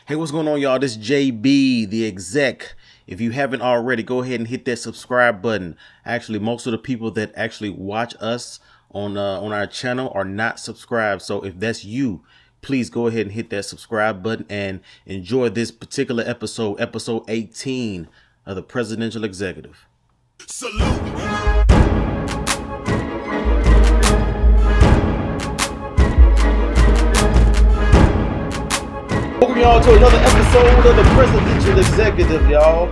Hey, what's going on, y'all? This is JB, the exec. If you haven't already, go ahead and hit that subscribe button. Actually, most of the people that actually watch us on our channel are not subscribed. So if that's you, please go ahead and hit that subscribe button and enjoy this particular episode, episode 18 of the Presidential Executive. Salute. Welcome y'all to another episode of the Presidential Executive, y'all.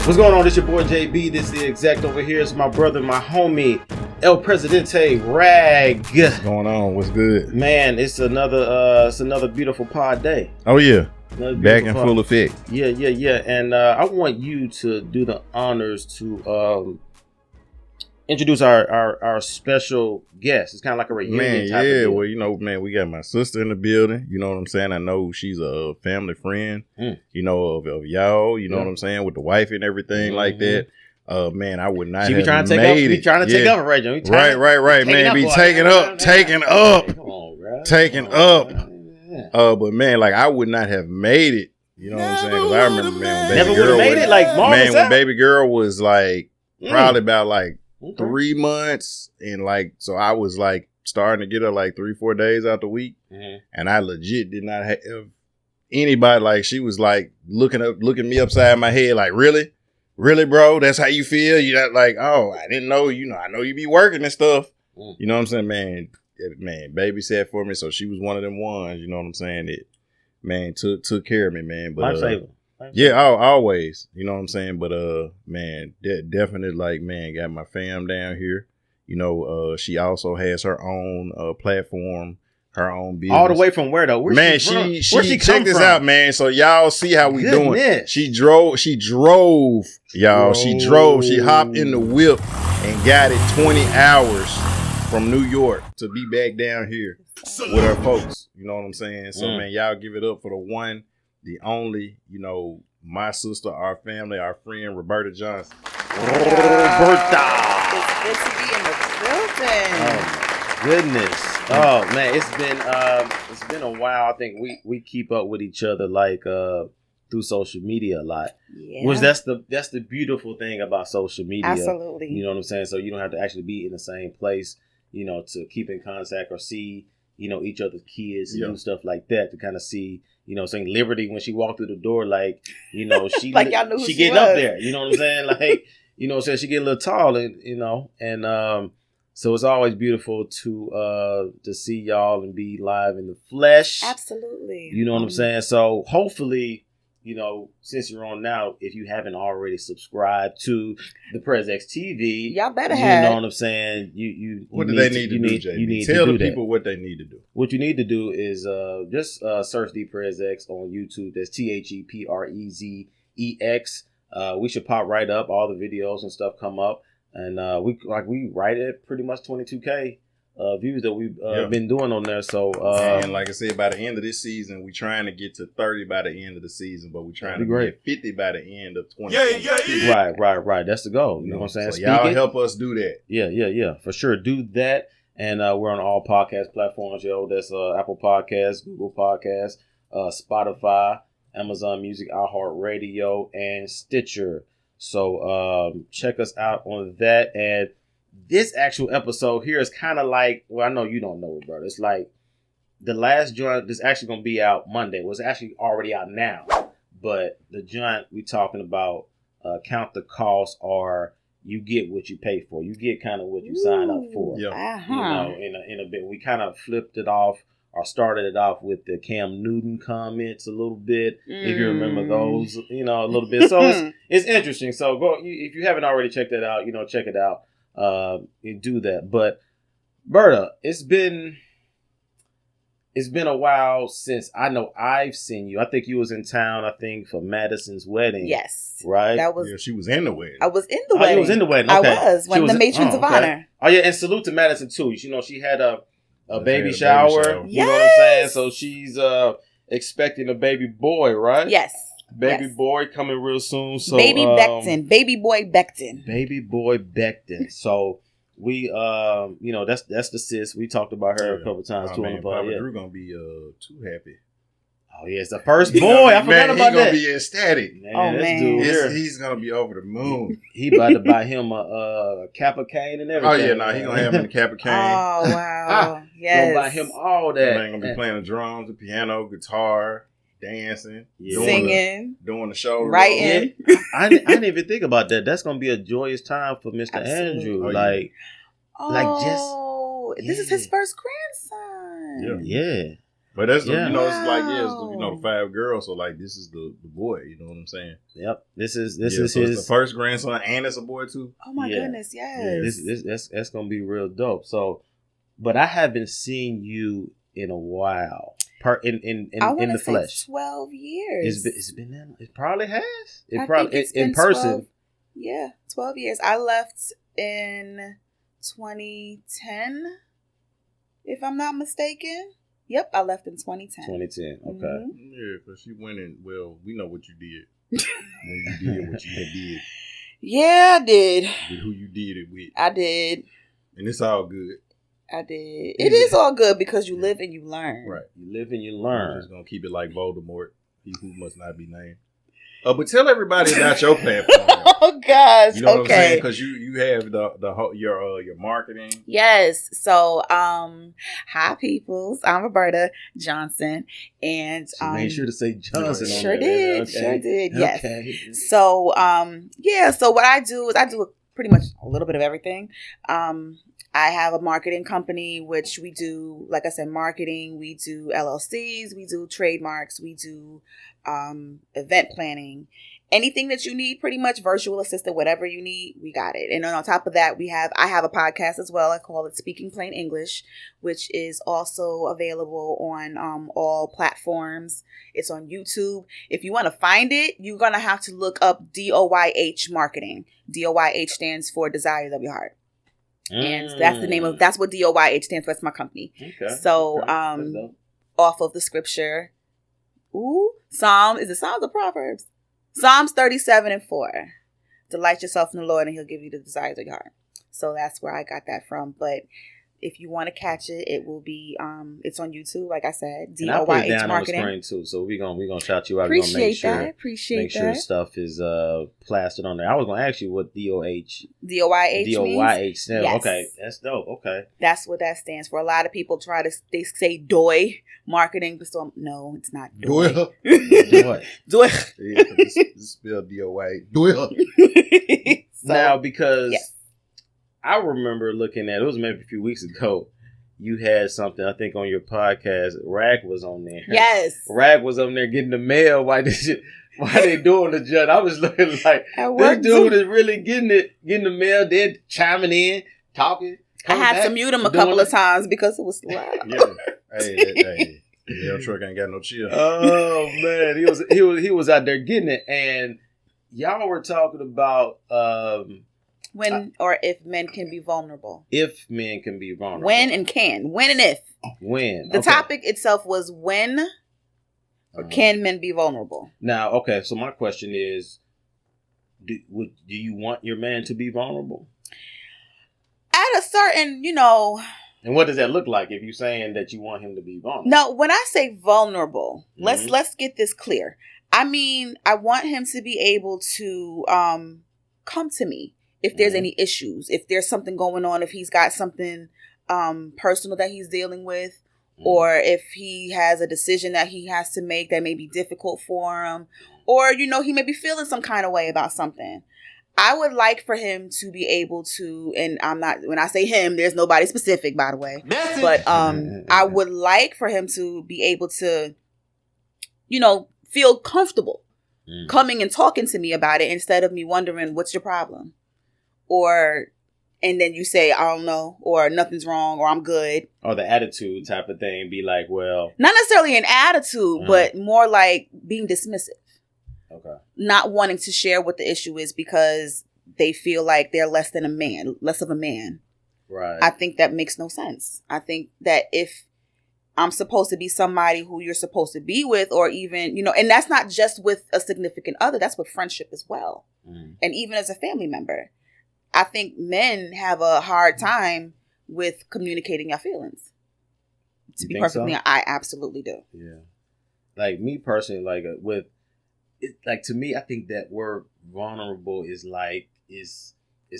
What's going on? This your boy JB. This is the exec over here. It's my brother, my homie, El Presidente Rag. What's going on? What's good? Man, it's another beautiful pod day. Oh yeah, back in pod. full effect. Yeah. And I want you to do the honors to introduce our special guest. It's kind of like a reunion type of deal. Well, you know, man, we got my sister in the building. You know what I'm saying? I know she's a family friend. You know of y'all. You know what I'm saying, with the wife and everything like that. Man, I would not. She be have trying to made take up. Be trying to take up, right, John? Right, man. Be taking up. But man, like I would not have made it. You know what I'm saying? Because I remember, man, when never would have made it. Like when baby girl was like probably about like 3 months, and like so I was like starting to get her like 3-4 days out the week, and I legit did not have anybody. Like she was like looking me upside my head, like really, bro, that's how you feel? You not like, oh, I didn't know. You know, I know you be working and stuff. You know what I'm saying, man, babysat for me, so she was one of them ones. You know what I'm saying, that man took care of me, man. But yeah, always. You know what I'm saying? But man, definitely like, man, got my fam down here. You know, she also has her own platform, her own business. All the way from where though? Where's she from? Check this out, man. So y'all see how we doing. She drove, y'all. She drove. She hopped in the whip and got it 20 hours from New York to be back down here with her folks. You know what I'm saying? So man, y'all give it up for the one, the only, you know, my sister, our family, our friend, Roberta Johnson. Roberta! It's good to be in the building. Oh, goodness. Oh, man, it's been a while. I think we keep up with each other, like, through social media a lot. Yeah. Which that's the beautiful thing about social media. Absolutely. You know what I'm saying? So you don't have to actually be in the same place, you know, to keep in contact or see, you know, each other's kids and do stuff like that, to kind of see, you know, saying Liberty when she walked through the door, like, you know, she like y'all knew who she she getting was. up there, you know what I'm saying? Like, you know what I'm saying? She getting a little tall, and you know, and so it's always beautiful to see y'all and be live in the flesh. Absolutely. You know what I'm saying? So hopefully, you know, since you're on now, if you haven't already subscribed to ThePrezEx TV, y'all better have. You know what I'm saying? You what do they need to do, JB? You need Tell to do the people what they need to do. What you need to do is just search ThePrezEx on YouTube. That's ThePrezEx. We should pop right up. All the videos and stuff come up, and we right at pretty much 22K views that we've been doing on there. So and like I said, by the end of this season, we're trying to get to 30 by the end of the season, but we're trying to be at 50 by the end of 2022. Right. That's the goal. You know what I'm saying? So y'all help us do that. Yeah. For sure. Do that. And we're on all podcast platforms, yo. That's Apple Podcasts, Google Podcasts, Spotify, Amazon Music, iHeartRadio, and Stitcher. So check us out on that. And this actual episode here is kind of like, well, I know you don't know it, brother. It's like the last joint that's actually going to be out Monday. Well, it's actually already out now. But the joint we talking about, count the cost, or you get what you pay for. You get kind of what you sign up for. You know, in a bit. We kind of flipped it off, or started it off with the Cam Newton comments a little bit. If you remember those, you know, a little bit. So it's interesting. So go, if you haven't already checked that out, you know, check it out. And do that. But Berta, it's been a while since I know I've seen you. I think you was in town, I think, for Madison's wedding. Yes. Right? She was in the wedding. I was in the wedding. You was in the wedding. Okay. I was one of the matrons of honor. Oh yeah, and salute to Madison too. You know, she had a baby shower. Yes. You know what I'm saying? So she's expecting a baby boy, right? Yes. Baby boy coming real soon. So baby boy Becton. So we you know, that's the sis. We talked about her a couple times too on the pod. Papa Drew gonna be too happy. Oh, yeah, it's the first boy. I forgot about that. He's going to be ecstatic. Man, this dude here. He's going to be over the moon. He about to buy him a Kappa cane and everything. Oh, yeah, no, he's going to have him a Kappa cane. Oh, wow. Yes. Going to buy him all that. He's going to be playing the drums, the piano, guitar, dancing, singing, doing the show, writing. Yeah. I didn't even think about that. That's going to be a joyous time for Mr. Andrew. This is his first grandson. Yeah. But that's, it's like, Wow. the 5 girls. So, like, this is the boy. You know what I'm saying? Yep. This is so his. It's the first grandson, and it's a boy, too. Oh, my goodness. Yes. That's going to be real dope. So, but I haven't seen you in a while. In the flesh. 12 years. It's been that. It probably has. I think it's been in person. 12, yeah, 12 years. I left in 2010, if I'm not mistaken. Yep, I left in 2010. 2010. Okay. Mm-hmm. Yeah, because she went in. Well, we know what you did when you did what you had did. Yeah, I did. With who you did it with. I did. And it's all good. I did. It is all good because you live and you learn. Right. You live and you learn. I'm just going to keep it like Voldemort. He who must not be named. But tell everybody about your platform. Oh gosh. You know what I'm saying? Okay. Because you have the whole your marketing. Yes. So, hi peoples. I'm Roberta Johnson, and She made sure to say Johnson. Sure on there. did. Okay. Sure did. Yes. Okay. So, So what I do is I do pretty much a little bit of everything. I have a marketing company, which we do, like I said, marketing. We do LLCs. We do trademarks. We do event planning. Anything that you need, pretty much virtual assistant, whatever you need, we got it. And then on top of that, I have a podcast as well. I call it Speaking Plain English, which is also available on all platforms. It's on YouTube. If you want to find it, you're going to have to look up DOYH Marketing. DOYH stands for Desires of Your Heart. And that's what DOYH stands for. That's my company. Okay. So, Okay. off of the scripture, Psalms or Proverbs? Psalms 37:4. Delight yourself in the Lord and he'll give you the desires of your heart. So that's where I got that from. But if you want to catch it, it will be, it's on YouTube, like I said, And I'll put it DOYH down Marketing. on the screen too. So we're gonna shout you out. Appreciate We're that. make sure stuff is plastered on there. I was gonna ask you what DOYH means. stands. Yes. Okay, that's dope. Okay, that's what that stands for. A lot of people they say DOYH Marketing, but still, no, it's not DOYH. DOYH. DOYH. Yeah, it's spelled DOY. Now, because yes. I remember looking at it was maybe a few weeks ago. You had something, I think, on your podcast. Rag was on there. Yes. Rag was on there getting the mail. Why they doing the judge? I was looking like this dude is really getting the mail, then chiming in, talking. I had to mute him a couple of times because it was loud. Yeah. Hey. The mail truck ain't got no chill. Oh man, he was out there getting it, and y'all were talking about when or if men can be vulnerable. If men can be vulnerable. When and can. When and if. When. The topic itself was when or can men be vulnerable? Now, okay, so my question is, do you want your man to be vulnerable? At a certain, And what does that look like if you're saying that you want him to be vulnerable? No, when I say vulnerable, let's get this clear. I mean, I want him to be able to come to me if there's any issues, if there's something going on, if he's got something personal that he's dealing with, or if he has a decision that he has to make that may be difficult for him, or, he may be feeling some kind of way about something. I would like for him to be able to, and when I say him, there's nobody specific, by the way, but I would like for him to be able to, feel comfortable coming and talking to me about it instead of me wondering, what's your problem? And then you say, I don't know, or nothing's wrong, or I'm good. Or the attitude type of thing, be like, well. Not necessarily an attitude, but more like being dismissive. Okay. Not wanting to share what the issue is because they feel like they're less of a man. Right. I think that makes no sense. I think that if I'm supposed to be somebody who you're supposed to be with, or even, and that's not just with a significant other, that's with friendship as well. And even as a family member, I think men have a hard time with communicating their feelings. To be perfectly honest, I absolutely do. Yeah. like me personally, like with it, like to me, I think that word vulnerable is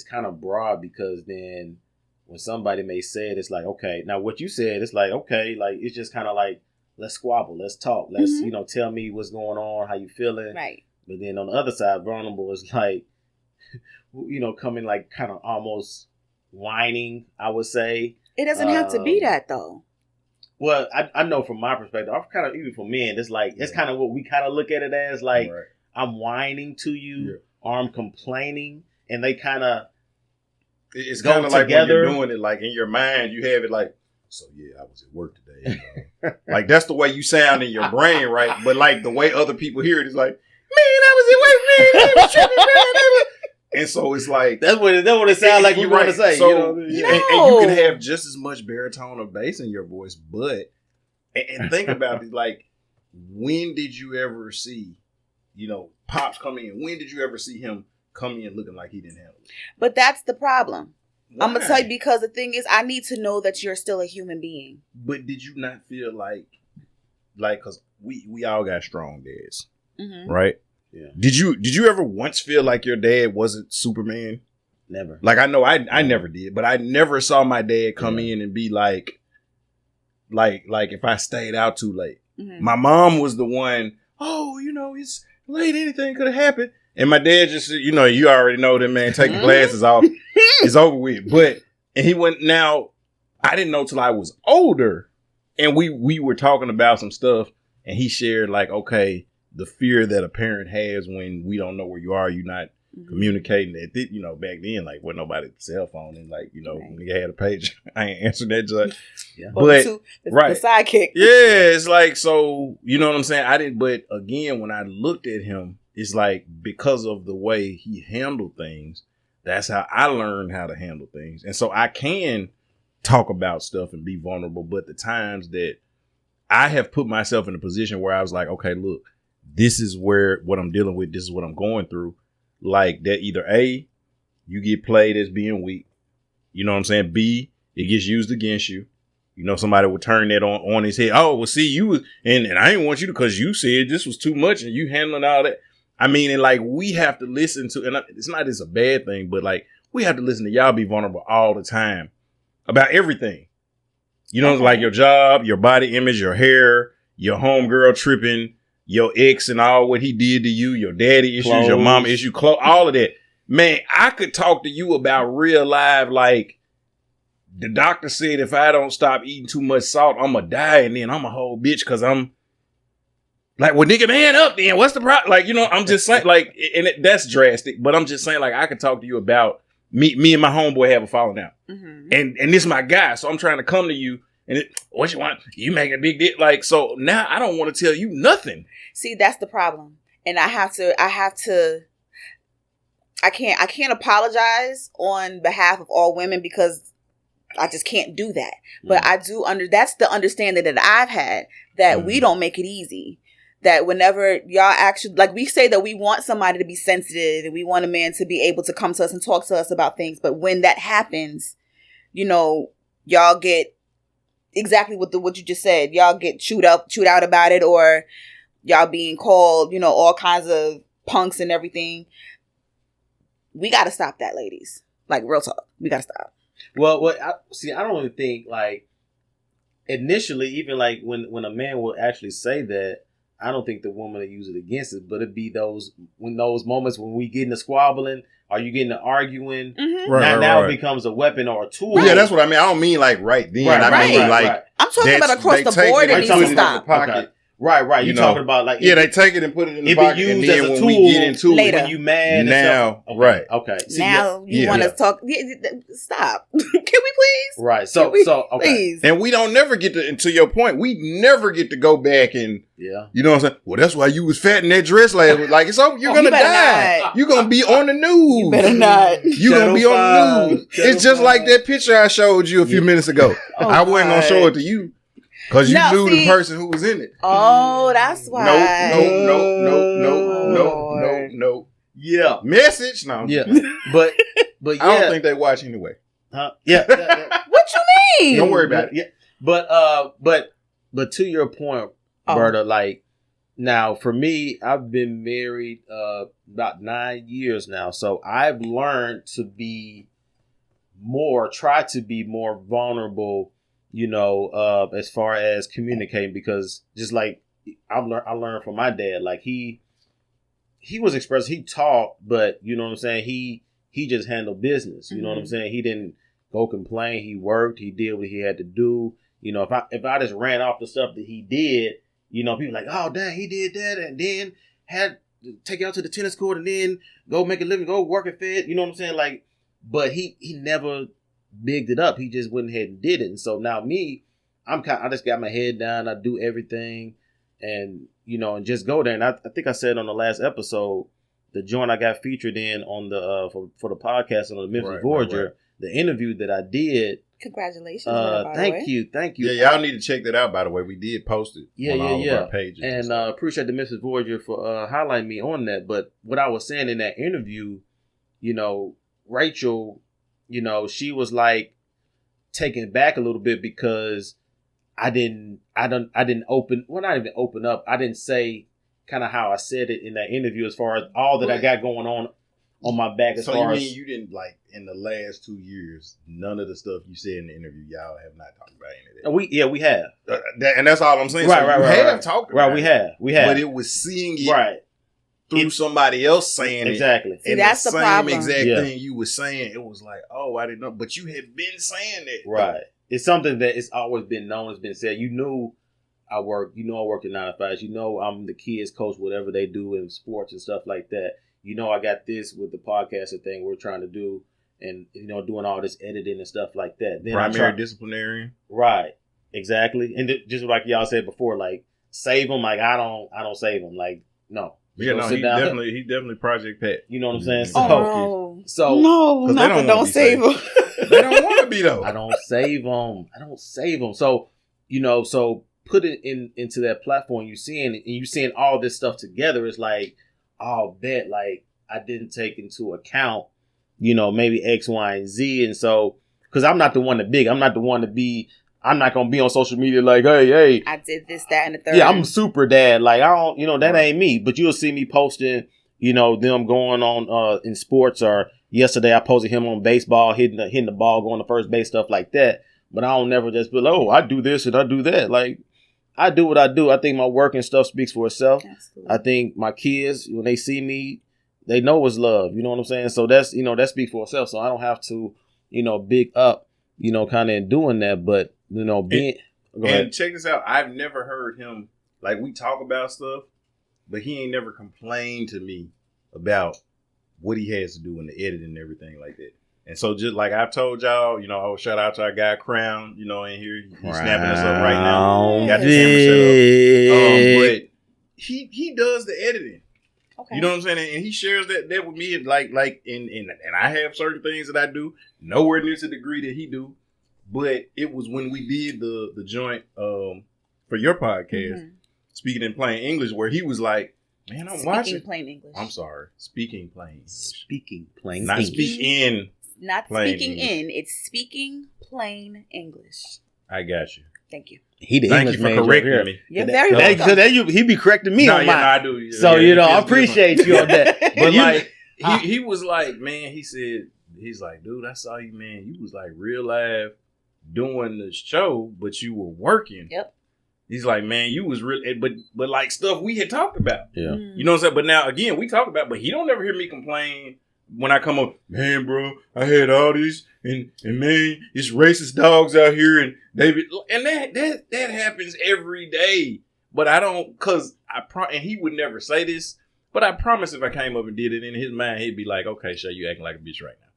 kind of broad, because then when somebody may say it, it's like, okay, now what you said, it's like, okay, like it's just kind of like, let's squabble, let's talk, let's tell me what's going on, how you feeling, right? But then on the other side, vulnerable is like, coming like kind of almost whining, I would say. It doesn't have to be that though. Well, I know from my perspective, I'm kind of, even for men, it's like, it's kind of what we kind of look at it as, like, right. I'm whining to you or I'm complaining, and they kind of, it's kind of like when you're doing it, like in your mind, you have it like, so yeah, I was at work today. Like that's the way you sound in your brain, right? But like the way other people hear it is like, man, I was at work, man. I was tripping, man. And so it's like that's what it sounds like you want to say. So, and you can have just as much baritone or bass in your voice, but and think about it, like when did you ever see, Pops come in? When did you ever see him come in looking like he didn't handle it? But that's the problem. Why? I'm gonna tell you, because the thing is, I need to know that you're still a human being. But did you not feel like because we all got strong dads, right? Yeah. Did you ever once feel like your dad wasn't Superman? Never. Like I know I never did, but I never saw my dad come in and be like if I stayed out too late. My mom was the one, it's late, anything could have happened. And my dad just, you already know that, man, take the glasses off. It's over with. And he went, now, I didn't know till I was older. And we were talking about some stuff, and he shared like, okay, the fear that a parent has when we don't know where you are, you're not communicating. Back then, like, wasn't nobody cell phone, and like, when you had a page, I ain't answered that judge. Yeah. But the sidekick. Yeah, it's like, so, you know what I'm saying? But again, when I looked at him, it's like, because of the way he handled things, that's how I learned how to handle things. And so I can talk about stuff and be vulnerable, but the times that I have put myself in a position where I was like, okay, look, this is what I'm dealing with. This is what I'm going through. Like that, either A, you get played as being weak. You know what I'm saying? B, it gets used against you. Somebody would turn that on his head. Oh, well, see, you and I didn't want you to, because you said this was too much and you handling all that. I mean, and like we have to listen to, and it's not as a bad thing, but like we have to listen to y'all be vulnerable all the time about everything. Like your job, your body image, your hair, your homegirl tripping, your ex and all what he did to you, your daddy issues, your mom issue, all of that. Man, I could talk to you about real life. Like the doctor said, if I don't stop eating too much salt, I'm going to die. And then I'm a whole bitch because I'm like, well, nigga, man up then. What's the problem? Like, I'm just saying, like, and that's drastic, but I'm just saying, like, I could talk to you about me and my homeboy have a falling out. And this is my guy. So I'm trying to come to you. And what you want? You make a big deal. Like, so now I don't want to tell you nothing. See, that's the problem. And I can't apologize on behalf of all women, because I just can't do that. But I do that's the understanding that I've had, that we don't make it easy. That whenever y'all actually, like, we say that we want somebody to be sensitive and we want a man to be able to come to us and talk to us about things. But when that happens, y'all get exactly what you just said. Y'all get chewed out about it, or y'all being called, all kinds of punks and everything. We got to stop that, ladies. Like, real talk. We got to stop. Well, I don't even think, like, initially, even like when a man will actually say that, I don't think the woman will use it against it, but it'd be those moments when we get into squabbling, or you get into arguing. Now it becomes a weapon or a tool. Yeah, that's what I mean. I don't mean like right then. I mean like I'm talking about across the board. It needs to stop. Okay. Right. You're talking about like they take it and put it in the pocket, and then when we get into later. When you mad now, right? Okay. See, now you want to talk? Stop. Can we please? Right. So okay. Please. And we don't never get to your point. We never get to go back and you know what I'm saying. Well, that's why you was fat in that dress last week. Like, so you're gonna die. Not. You're gonna be on the news. You better not. You're gonna be on the news. It's just like that picture I showed you a few minutes ago. I wasn't gonna show it to you. Because you knew the person who was in it. Oh, that's why. No. Yeah. Message? No. Yeah. But yeah. I don't think they watch anyway. Yeah. What you mean? Don't worry about it. Yeah. But to your point, Berta, like, Now, for me, I've been married about 9 years now, so I've learned to try to be more vulnerable, as far as communicating, because just like I learned from my dad, like he was expressive, he talked, but you know what I'm saying, he just handled business, you know what I'm saying, he didn't go complain, he worked, he did what he had to do, if I just ran off the stuff that he did. People like, oh, dang, he did that and then had to take you out to the tennis court and then go make a living, go work at Fed. You know what I'm saying? Like, but he never bigged it up. He just went ahead and did it. And so now me, I just got my head down. I do everything and, and just go there. And I think I said on the last episode, the joint I got featured in on the, for the podcast on the Memphis Voyager, right. The interview that I did. Congratulations. Thank you. Yeah, y'all need to check that out, by the way. We did post it on all of our pages. And appreciate the Memphis Voyager for highlighting me on that. But what I was saying in that interview, Rachel, she was like taken back a little bit because I didn't open, well, not even open up. I didn't say kind of how I said it in that interview as far as all that I got going on my back. As so far you mean as you didn't, like, in the last 2 years, none of the stuff you said in the interview, y'all have not talked about any of that? We have. And that's all I'm saying. Right, so right, you right. have talked about it. We have. But it was seeing it through somebody else saying exactly. it. See, and that's the same problem. exact thing you were saying. It was like, oh, I didn't know. But you had been saying that. Right. It's something that it's always been known, it's been said. I worked at 9 to 5. I'm the kids coach, whatever they do in sports and stuff like that. I got this with the podcasting thing we're trying to do and, doing all this editing and stuff like that. Then primary disciplinarian. Right. Exactly. And just like y'all said before, like, save them. Like, I don't save them. Like, no. Yeah, no, he definitely Project Pat. You know what I'm saying? No, don't save them. They don't want to be, though. I don't save them. So, so put it into that platform you seeing all this stuff together. It's like, I'll bet, like, I didn't take into account, maybe X, Y, and Z. And so, because I'm not the one to big. I'm not going to be on social media like, hey. I did this, that, and the third. Yeah, I'm super dad. Like, I don't, that ain't me. But you'll see me posting, them going on in sports. Or yesterday I posted him on baseball, hitting the ball, going to first base, stuff like that. But I don't never just be like, oh, I do this and I do that. Like, I do what I do. I think my work and stuff speaks for itself. Absolutely. I think my kids, when they see me, they know it's love. You know what I'm saying? So that's, that speaks for itself. So I don't have to, big up, kind of in doing that. But, being... And check this out. I've never heard him, like, we talk about stuff, but he ain't never complained to me about what he has to do in the editing and everything like that. And so, just like I've told y'all, shout out to our guy Crown, in here. He's snapping us up right now. He got the camera set up. But he does the editing. Okay. You know what I'm saying? And he shares that with me. And I have certain things that I do, nowhere near to the degree that he do. But it was when we did the joint for your podcast, Speaking in Plain English, where he was like, man, I'm watching. Speaking plain English. I'm sorry. Speaking plain English. Speaking plain Not English. Speak in. Not plain speaking English. in. It's speaking plain English. I got you. Thank you. Thank you for correcting me. You're very welcome. Because he be correcting me on mine. I do. Yeah, so, I appreciate you on that. But like, he was like, man, he's like, dude, I saw you, man. You was like real live doing the show, but you were working. Yep. He's like, man, you was really, but like stuff we had talked about. Yeah. You know what I'm saying? But now, again, we talk about, but he don't ever hear me complain when I come up, man, bro, I had all these, and man, it's racist dogs out here, and that happens every day. But I don't, cause and he would never say this, but I promise if I came up and did it in his mind, he'd be like, okay, Shay, you acting like a bitch right now.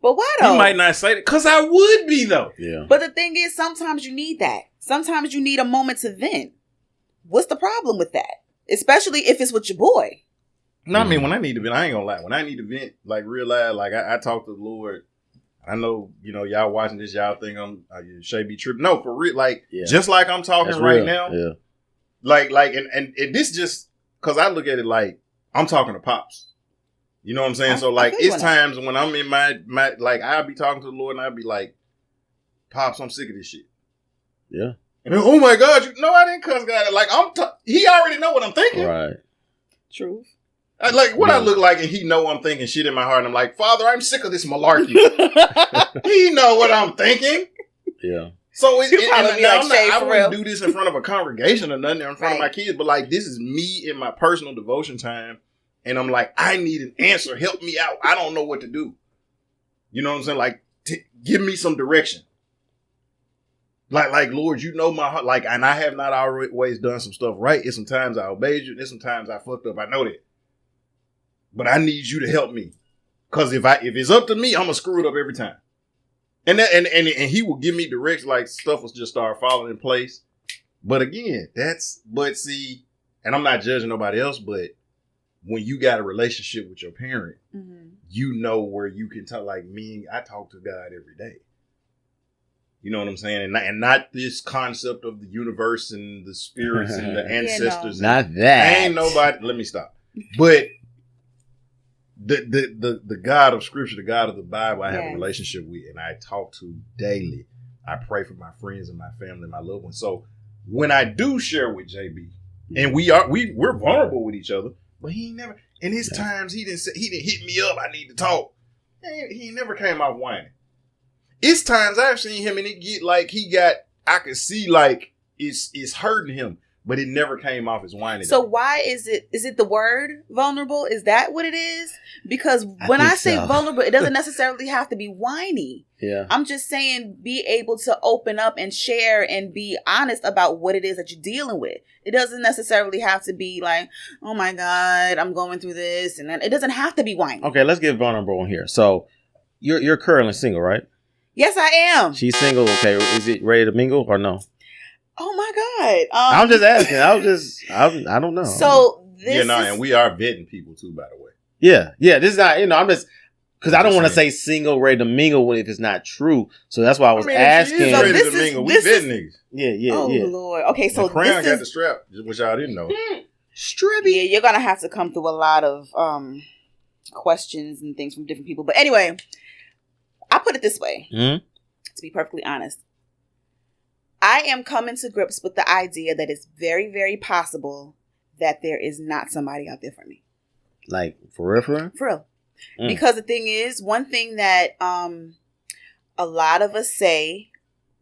But why though? He might not say that, cause I would be though. Yeah. But the thing is, sometimes you need that. Sometimes you need a moment to vent. What's the problem with that? Especially if it's with your boy. No, I mean, when I need to vent, I ain't gonna lie. When I need to vent, like real loud, like I talk to the Lord. I know, y'all watching this, y'all think I'm Shay be tripping. No, for real, like just like I'm talking right now. Yeah. Like, and this just because I look at it like I'm talking to Pops. You know what I'm saying? So like, it's times when I'm in my like I'll be talking to the Lord and I'll be like, Pops, I'm sick of this shit. Yeah. And then, oh my God, no, I didn't cuss God. Like, he already know what I'm thinking. Right. Truth. Like, what I look like, and he know I'm thinking shit in my heart. And I'm like, Father, I'm sick of this malarkey. He know what I'm thinking. Yeah. So I for wouldn't real. do this in front of a congregation or nothing in front of my kids, but like, this is me in my personal devotion time. And I'm like, I need an answer. Help me out. I don't know what to do. You know what I'm saying? Like, give me some direction. Like, Lord, you know my heart. Like, and I have not always done some stuff right. And sometimes I obeyed you. And sometimes I fucked up. I know that. But I need you to help me. Cause if it's up to me, I'm gonna screw it up every time. And he will give me direction, like stuff will just start falling in place. But again, see, and I'm not judging nobody else, but when you got a relationship with your parent, you know where you can talk. Like me, I talk to God every day. You know what I'm saying? And not this concept of the universe and the spirits and the ancestors. Not that. Ain't nobody. Let me stop. But the God of Scripture, the God of the Bible, I have a relationship with, and I talk to daily. I pray for my friends and my family and my loved ones. So when I do share with JB, and we're vulnerable with each other, but he never. In his times, he didn't hit me up. I need to talk. He never came out whining. It's times I've seen him and it get like I could see like it's hurting him, but it never came off as whining. So why is it the word vulnerable? Is that what it is? Because when I say vulnerable, it doesn't necessarily have to be whiny. Yeah. I'm just saying be able to open up and share and be honest about what it is that you're dealing with. It doesn't necessarily have to be like, oh my God, I'm going through this. And then it doesn't have to be whiny. Okay, let's get vulnerable in here. So you're currently single, right? Yes, I am. She's single. Okay. Is it ready to mingle or no? Oh my God. I'm just asking. I don't know. So this and we are vetting people too, by the way. Yeah. This is not, I'm just, because I don't want to say single, ready to mingle if it's not true. So that's why I was asking. If ready to mingle, we vetting niggas. Yeah. Oh Lord. Okay, so the crown got the strap, which y'all didn't know. Strippy. Yeah, you're gonna have to come through a lot of questions and things from different people. But anyway, I put it this way. Mm-hmm. To be perfectly honest, I am coming to grips with the idea that it's very, very possible that there is not somebody out there for me. Like, for real? For real. Because the thing is, one thing that a lot of us say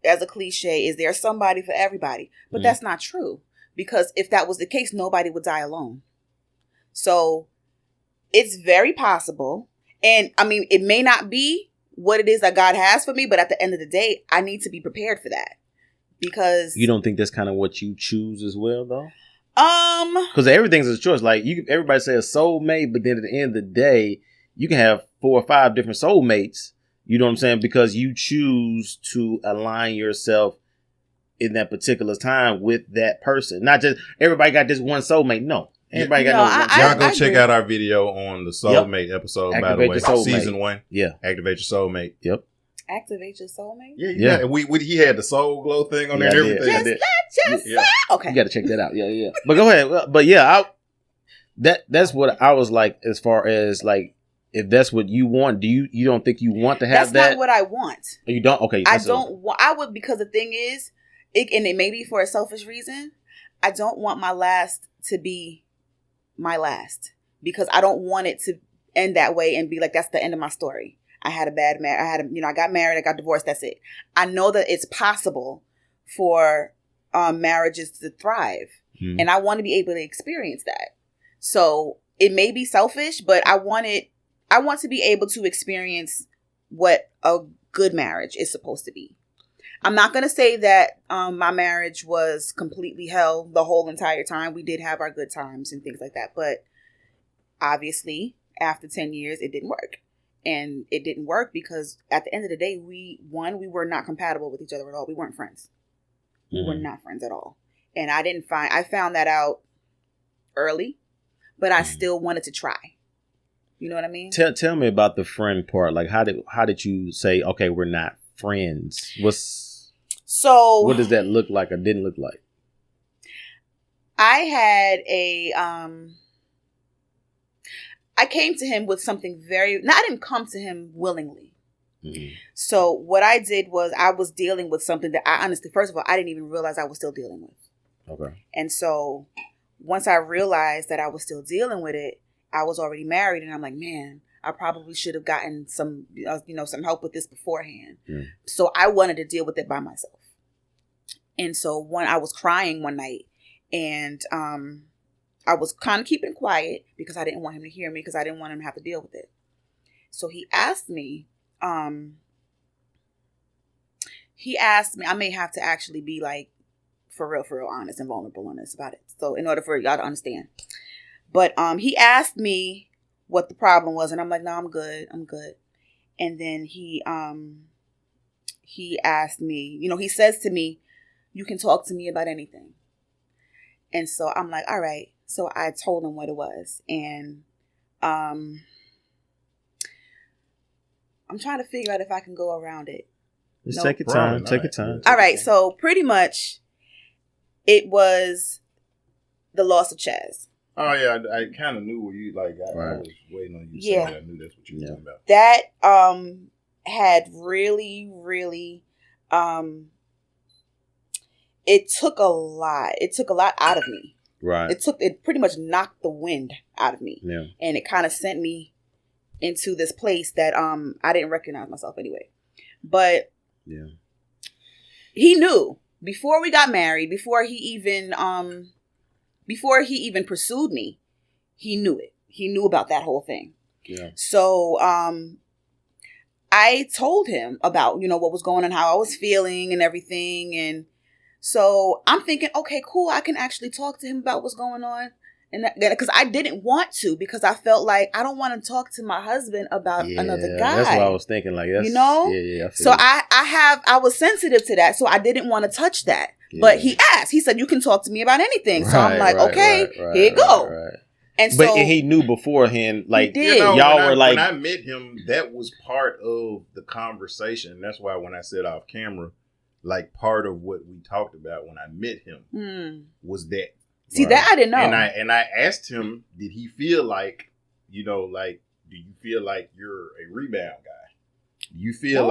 as a cliche is there's somebody for everybody. But that's not true. Because if that was the case, nobody would die alone. So it's very possible. And I mean, it may not be what it is that God has for me, but at the end of the day, I need to be prepared for that. Because you don't think that's kind of what you choose as well, though? Because everything's a choice. Like everybody say a soulmate, but then at the end of the day, you can have 4 or 5 different soulmates. You know what I'm saying? Because you choose to align yourself in that particular time with that person. Not just everybody got this one soulmate. No. Everybody got no one. Y'all go check out our video on the soulmate episode, Activate by the way. Season 1. Yeah. Activate your soulmate. Yep. Activate your soulmate? Yeah. He had the soul glow thing on there and everything. Okay. You got to check that out. Yeah. But go ahead. But yeah, that's what I was like, as far as like, if that's what you want, you don't think you want to have that? That's not what I want. You don't? Okay. I don't want, I would, because the thing is, and it may be for a selfish reason, I don't want my last to be my last, because I don't want it to end that way and be like, that's the end of my story. I had a bad marriage. I got married, I got divorced, that's it. I know that it's possible for marriages to thrive. And I want to be able to experience that. So it may be selfish, but I want to be able to experience what a good marriage is supposed to be. I'm not going to say that my marriage was completely hell the whole entire time. We did have our good times and things like that. But obviously, after 10 years, it didn't work. And it didn't work because at the end of the day, we were not compatible with each other at all. We weren't friends. We were not friends at all. And I found that out early, but I still wanted to try. You know what I mean? Tell me about the friend part. Like, how did you say, okay, we're not friends? What does that look like or didn't look like? I had I came to him with something I didn't come to him willingly. Mm-hmm. So what I did was I was dealing with something that I honestly, first of all, I didn't even realize I was still dealing with. Okay. And so once I realized that I was still dealing with it, I was already married, and I'm like, man, I probably should have gotten some, some help with this beforehand. Mm. So I wanted to deal with it by myself. And so I was crying one night, and I was kind of keeping quiet because I didn't want him to hear me, because I didn't want him to have to deal with it. So he asked me, I may have to actually be like, for real honest and vulnerable on this about it. So in order for y'all to understand. But he asked me what the problem was, and I'm like, no, I'm good. And then he asked me, he says to me, you can talk to me about anything. And so I'm like, all right. So I told him what it was. And I'm trying to figure out if I can go around it. Just take your time. Take your time. All right. So pretty much it was the loss of Chaz. Oh, yeah. I kind of knew what you, I was waiting on you to say that. I knew that's what you were talking about. That had really, really, it took a lot. It took a lot out of me. Right. It pretty much knocked the wind out of me. Yeah. And it kind of sent me into this place that I didn't recognize myself anyway. But yeah, he knew before we got married, before he even pursued me, he knew it. He knew about that whole thing. Yeah. So I told him about, what was going on, how I was feeling and everything. And so I'm thinking, okay, cool. I can actually talk to him about what's going on. And that, because I didn't want to, because I felt like I don't want to talk to my husband about another guy. That's what I was thinking. Like, that's, Yeah. So I was sensitive to that. So I didn't want to touch that. Yeah. But he asked. He said, you can talk to me about anything. So I'm like, okay, here you go. Right. And so, but he knew beforehand, like, y'all were like, when I met him, that was part of the conversation. That's why when I said off camera, like, part of what we talked about when I met him was that. See, that I didn't know. And I asked him, did he feel like, do you feel like you're a rebound guy? Do you feel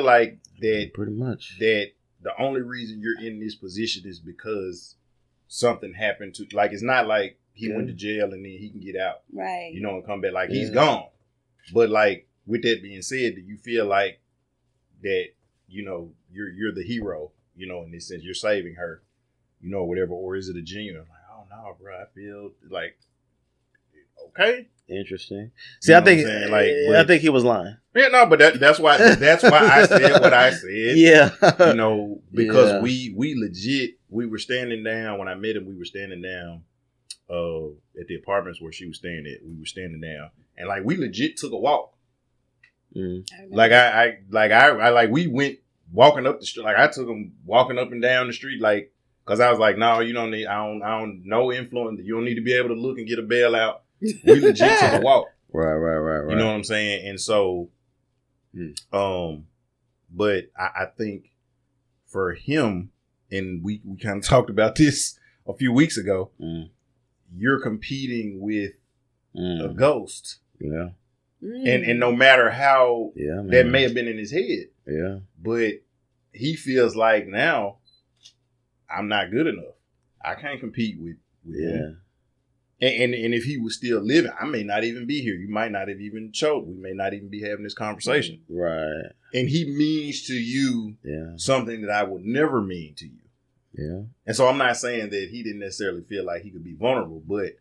like that pretty much that the only reason you're in this position is because something happened to, like, it's not like he went to jail and then he can get out. Right. And come back, like, he's gone. But, like, with that being said, do you feel like that, you're the hero, in this sense, you're saving her, whatever, or is it a genuine, like, oh no, bro, I feel like, okay. Interesting. See, I think he was lying. Yeah, no, but that's why I said what I said. Yeah. Because we legit, we were standing down when I met him. We were standing down at the apartments where she was staying at. We were standing down, and like we legit took a walk. Mm. We went walking up the street. Like I took him walking up and down the street, like, because I was like, no, you don't need. I don't no influence. You don't need to be able to look and get a bailout. We legit took a walk. Right. You know what I'm saying? And so, but I think for him, and we kind of talked about this a few weeks ago, you're competing with a ghost. Yeah. And no matter how that may have been in his head. Yeah. But he feels like now I'm not good enough. I can't compete with him. And if he was still living, I may not even be here. You might not have even choked. We may not even be having this conversation. Right. And he means to you something that I would never mean to you. Yeah. And so I'm not saying that he didn't necessarily feel like he could be vulnerable, but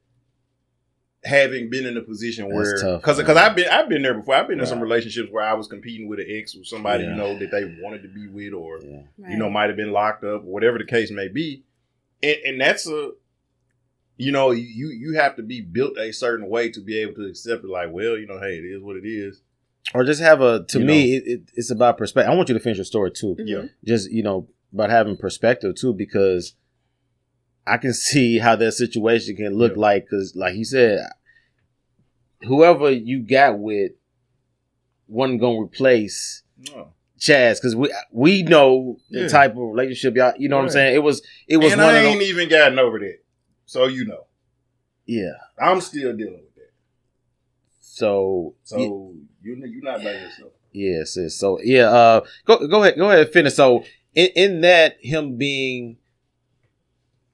having been in a position where, because I've been there before. I've been in some relationships where I was competing with an ex or somebody that they wanted to be with, or might have been locked up, or whatever the case may be, and that's a. You have to be built a certain way to be able to accept it. Like, well, hey, it is what it is. Or just have it's about perspective. I want you to finish your story too. Mm-hmm. Yeah. Just, about having perspective too, because I can see how that situation can look like, because like he said, whoever you got with wasn't going to replace Chaz, because we know the type of relationship y'all, you know what I'm saying? It was and one I of ain't even gotten over that. So yeah, I'm still dealing with that. So you're not by yourself. Yes. So yeah. Go ahead and finish. So in that, him being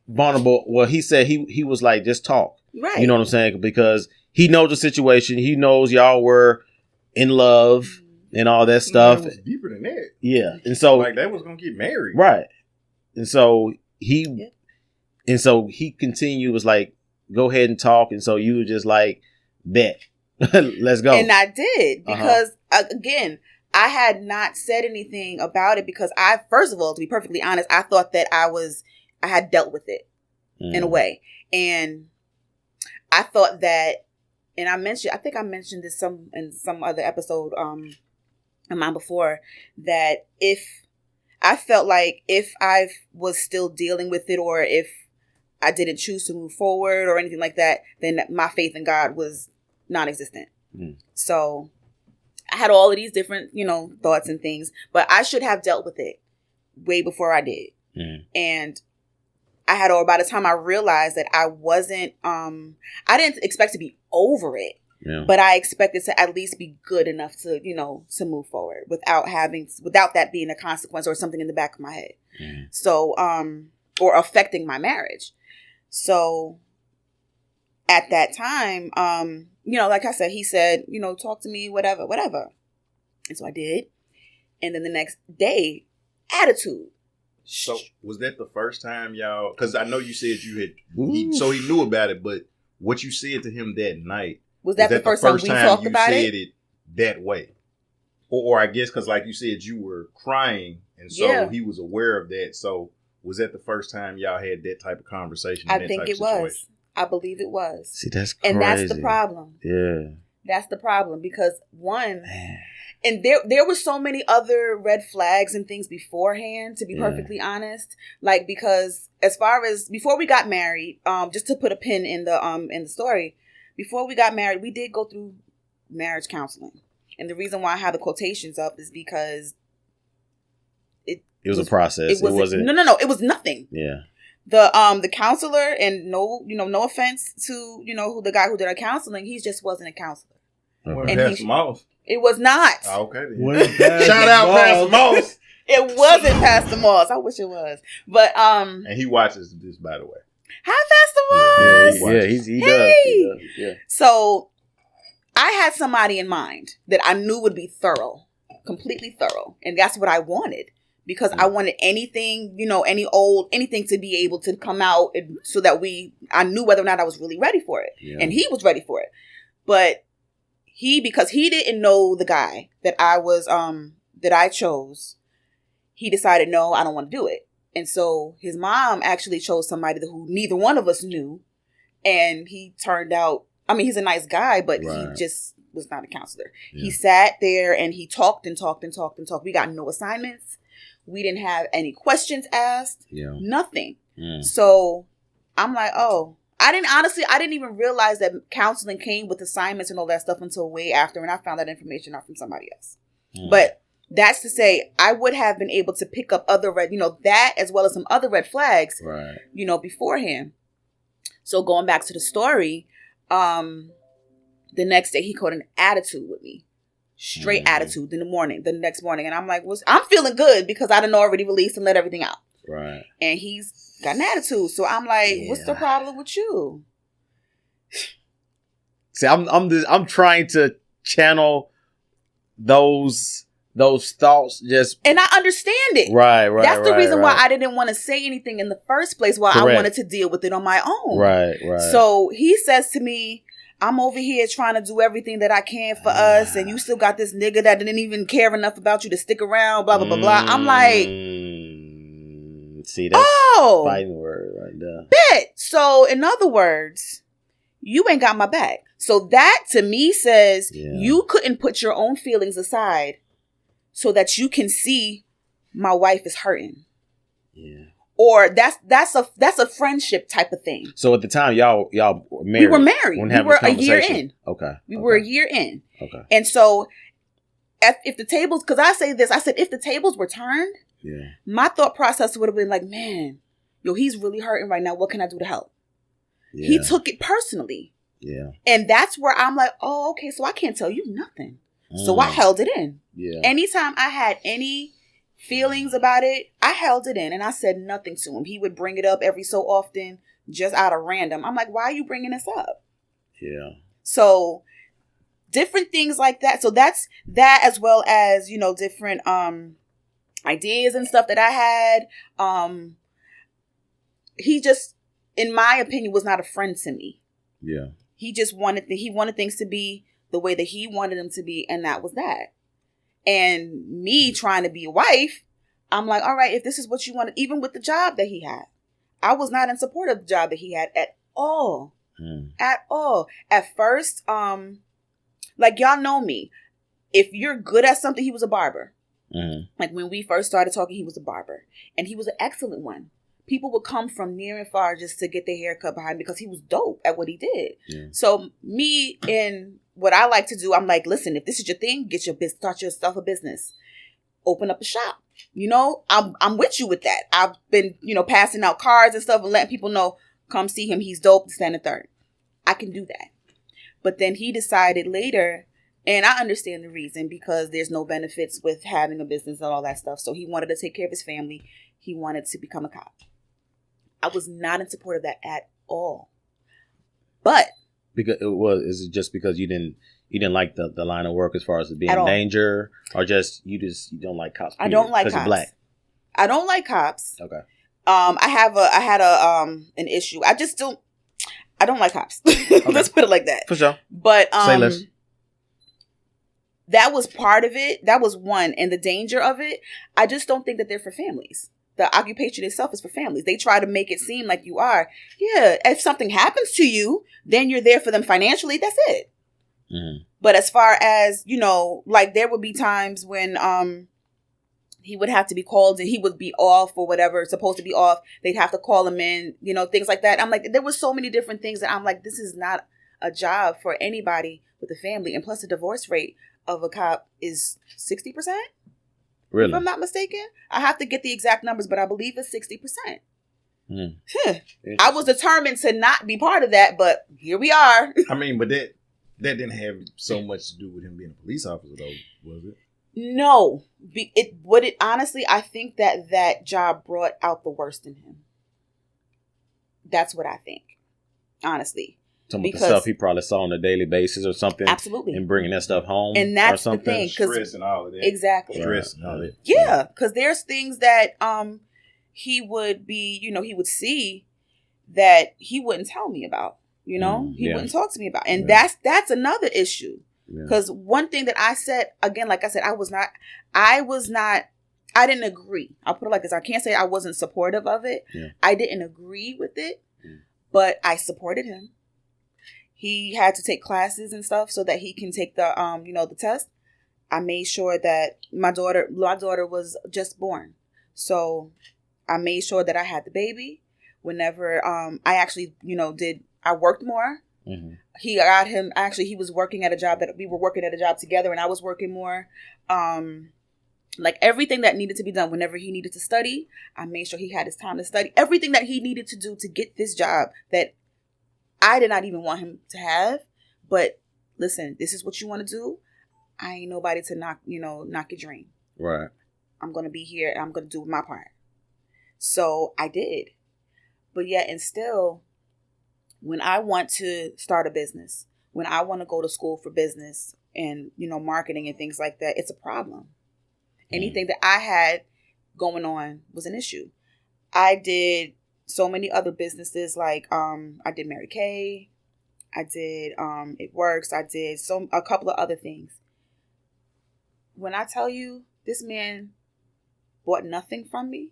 vulnerable. Well, he said he was like, just talk. Right. You know what I'm saying? Because he knows the situation. He knows y'all were in love and all that stuff. It was deeper than that. Yeah. And so like they was gonna get married. Right. And so he continued, was like, go ahead and talk. And so you were just like, bet. Let's go. And I did, because again, I had not said anything about it because first of all, to be perfectly honest, I thought that I had dealt with it in a way. And I thought that, and I think I mentioned this in some other episode of mine before, that if I felt like if I was still dealing with it, or if I didn't choose to move forward or anything like that, then my faith in God was non-existent. So I had all of these different, thoughts and things, but I should have dealt with it way before I did. And by the time I realized that I wasn't, I didn't expect to be over it, but I expected to at least be good enough to, to move forward without that being a consequence or something in the back of my head. So, or affecting my marriage. So at that time, like I said, he said, talk to me, whatever. And so I did. And then the next day, attitude. So was that the first time y'all, because I know you said so he knew about it, but what you said to him that night, was that the first time we talked about it? You said it that way? Or I guess because like you said, you were crying, and so he was aware of that. So was that the first time y'all had that type of conversation? I think it was. I believe it was. See, that's crazy. And that's the problem. Yeah. That's the problem, because and there were so many other red flags and things beforehand, to be perfectly honest. Like, because as far as before we got married, just to put a pin in the story, before we got married, we did go through marriage counseling. And the reason why I have the quotations up is because it was a process. It wasn't. No. It was nothing. Yeah. The counselor, and no offense to who the guy who did our counseling, he just wasn't a counselor. Pastor Moss. It was not. Okay. Shout out Pastor Moss. It wasn't Pastor Moss. I wish it was, but And he watches this, by the way. Hi, Pastor Moss. Yeah, he does. Yeah. So I had somebody in mind that I knew would be thorough, completely thorough, and that's what I wanted. Because I wanted anything, anything to be able to come out, so that I knew whether or not I was really ready for it. Yeah. And he was ready for it. But because he didn't know the guy that I chose, he decided, no, I don't want to do it. And so his mom actually chose somebody who neither one of us knew. And he turned out, he's a nice guy, but he just was not a counselor. Yeah. He sat there and he talked and talked and talked and talked. We got no assignments. We didn't have any questions asked. Yeah. Nothing. So I'm like, oh, I didn't even realize that counseling came with assignments and all that stuff until way after. And I found that information out from somebody else. But that's to say, I would have been able to pick up other that as well as some other red flags, beforehand. So going back to the story, the next day he caught an attitude with me. Straight attitude the next morning. And I'm like, I'm feeling good because I done already released and let everything out. Right. And he's got an attitude. So I'm like, what's the problem with you? See, I'm trying to channel those thoughts and I understand it. Right. That's the reason why I didn't want to say anything in the first place, why I wanted to deal with it on my own. Right. So he says to me, I'm over here trying to do everything that I can for us, and you still got this nigga that didn't even care enough about you to stick around, blah, blah, blah, blah. I'm like, see, that's fighting word right there. Bet. So, in other words, you ain't got my back. So that, to me, says you couldn't put your own feelings aside so that you can see my wife is hurting. Yeah. Or that's a friendship type of thing. So at the time, y'all were married. We were married. We were a year in. Okay. We were a year in. Okay. And so, if the tables, because I said if the tables were turned, my thought process would have been like, man, he's really hurting right now. What can I do to help? Yeah. He took it personally. Yeah. And that's where I'm like, oh, okay, so I can't tell you nothing. So I held it in. Yeah. Anytime I had any feelings about it, I held it in and I said nothing to him. He would bring it up every so often, just out of random. I'm like, why are you bringing this up? Yeah. So different things like that. So that's that, as well as, different ideas and stuff that I had. He just, in my opinion, was not a friend to me. Yeah. He just wanted things to be the way that he wanted them to be, and that was that. And me trying to be a wife, I'm like, all right, if this is what you wanted, even with the job that he had, I was not in support of the job that he had at all. At all. At first, like, y'all know me. If you're good at something, he was a barber. Like, when we first started talking, he was a barber. And he was an excellent one. People would come from near and far just to get their hair cut behind him because he was dope at what he did. Yeah. So me and what I like to do, I'm like, listen, if this is your thing, get your business, start yourself a business. Open up a shop. I'm with you with that. I've been, passing out cards and stuff and letting people know, come see him. He's dope. Stand a third. I can do that. But then he decided later, and I understand the reason, because there's no benefits with having a business and all that stuff. So he wanted to take care of his family. He wanted to become a cop. I was not in support of that at all. But is it just because you didn't like the line of work as far as it being in danger, or you don't like cops? I don't like cops. You're black. I don't like cops. Okay. I had an issue. I don't like cops. Okay. Let's put it like that. For sure. But say less. That was part of it. That was one. And the danger of it, I just don't think that they're for families. The occupation itself is for families. They try to make it seem like you are. Yeah, if something happens to you, then you're there for them financially. That's it. Mm-hmm. But as far as, like, there would be times when he would have to be called and he would be off or whatever, supposed to be off. They'd have to call him in, things like that. I'm like, there were so many different things that I'm like, this is not a job for anybody with a family. And plus the divorce rate of a cop is 60%. Really? If I'm not mistaken. I have to get the exact numbers, but I believe it's 60%. I was determined to not be part of that, but here we are. I mean, but that didn't have so much to do with him being a police officer, though, was it? No. Honestly, I think that job brought out the worst in him. That's what I think. Honestly. Some of the stuff he probably saw on a daily basis or something. Absolutely. And bringing that stuff home. And that's or something. the thing. Stress and all of that. Exactly. Stress and all that. Yeah. Because there's things that he would be, he would see that he wouldn't tell me about. He wouldn't talk to me about. And that's another issue. Because one thing that I said, again, like I said, I didn't agree. I'll put it like this. I can't say I wasn't supportive of it. Yeah. I didn't agree with it, but I supported him. He had to take classes and stuff so that he can take the, the test. I made sure that my daughter was just born. So I made sure that I had the baby. Whenever I actually, I worked more. Mm-hmm. He was working at a job that we were working at a job together, and I was working more. Like everything that needed to be done, whenever he needed to study, I made sure he had his time to study. Everything that he needed to do to get this job that I did not even want him to have. But listen, this is what you want to do. I ain't nobody to knock your dream. Right. I'm going to be here and I'm going to do my part. So I did. But yet and still, when I want to start a business, when I want to go to school for business and, marketing and things like that, it's a problem. Anything that I had going on was an issue. I did so many other businesses, like I did Mary Kay, I did It Works, I did a couple of other things. When I tell you, this man bought nothing from me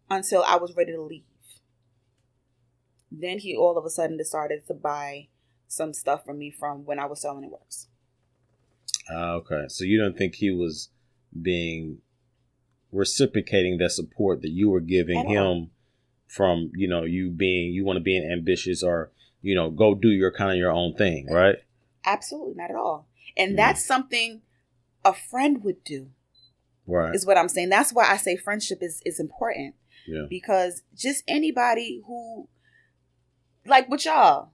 until I was ready to leave. Then he all of a sudden decided to buy some stuff from me from when I was selling It Works. Okay, so you don't think he was reciprocating that support that you were giving him from, you want to be ambitious or, go do your own thing, right? Absolutely, not at all. And that's something a friend would do. Right. Is what I'm saying. That's why I say friendship is important. Yeah. Because just anybody who, like with y'all,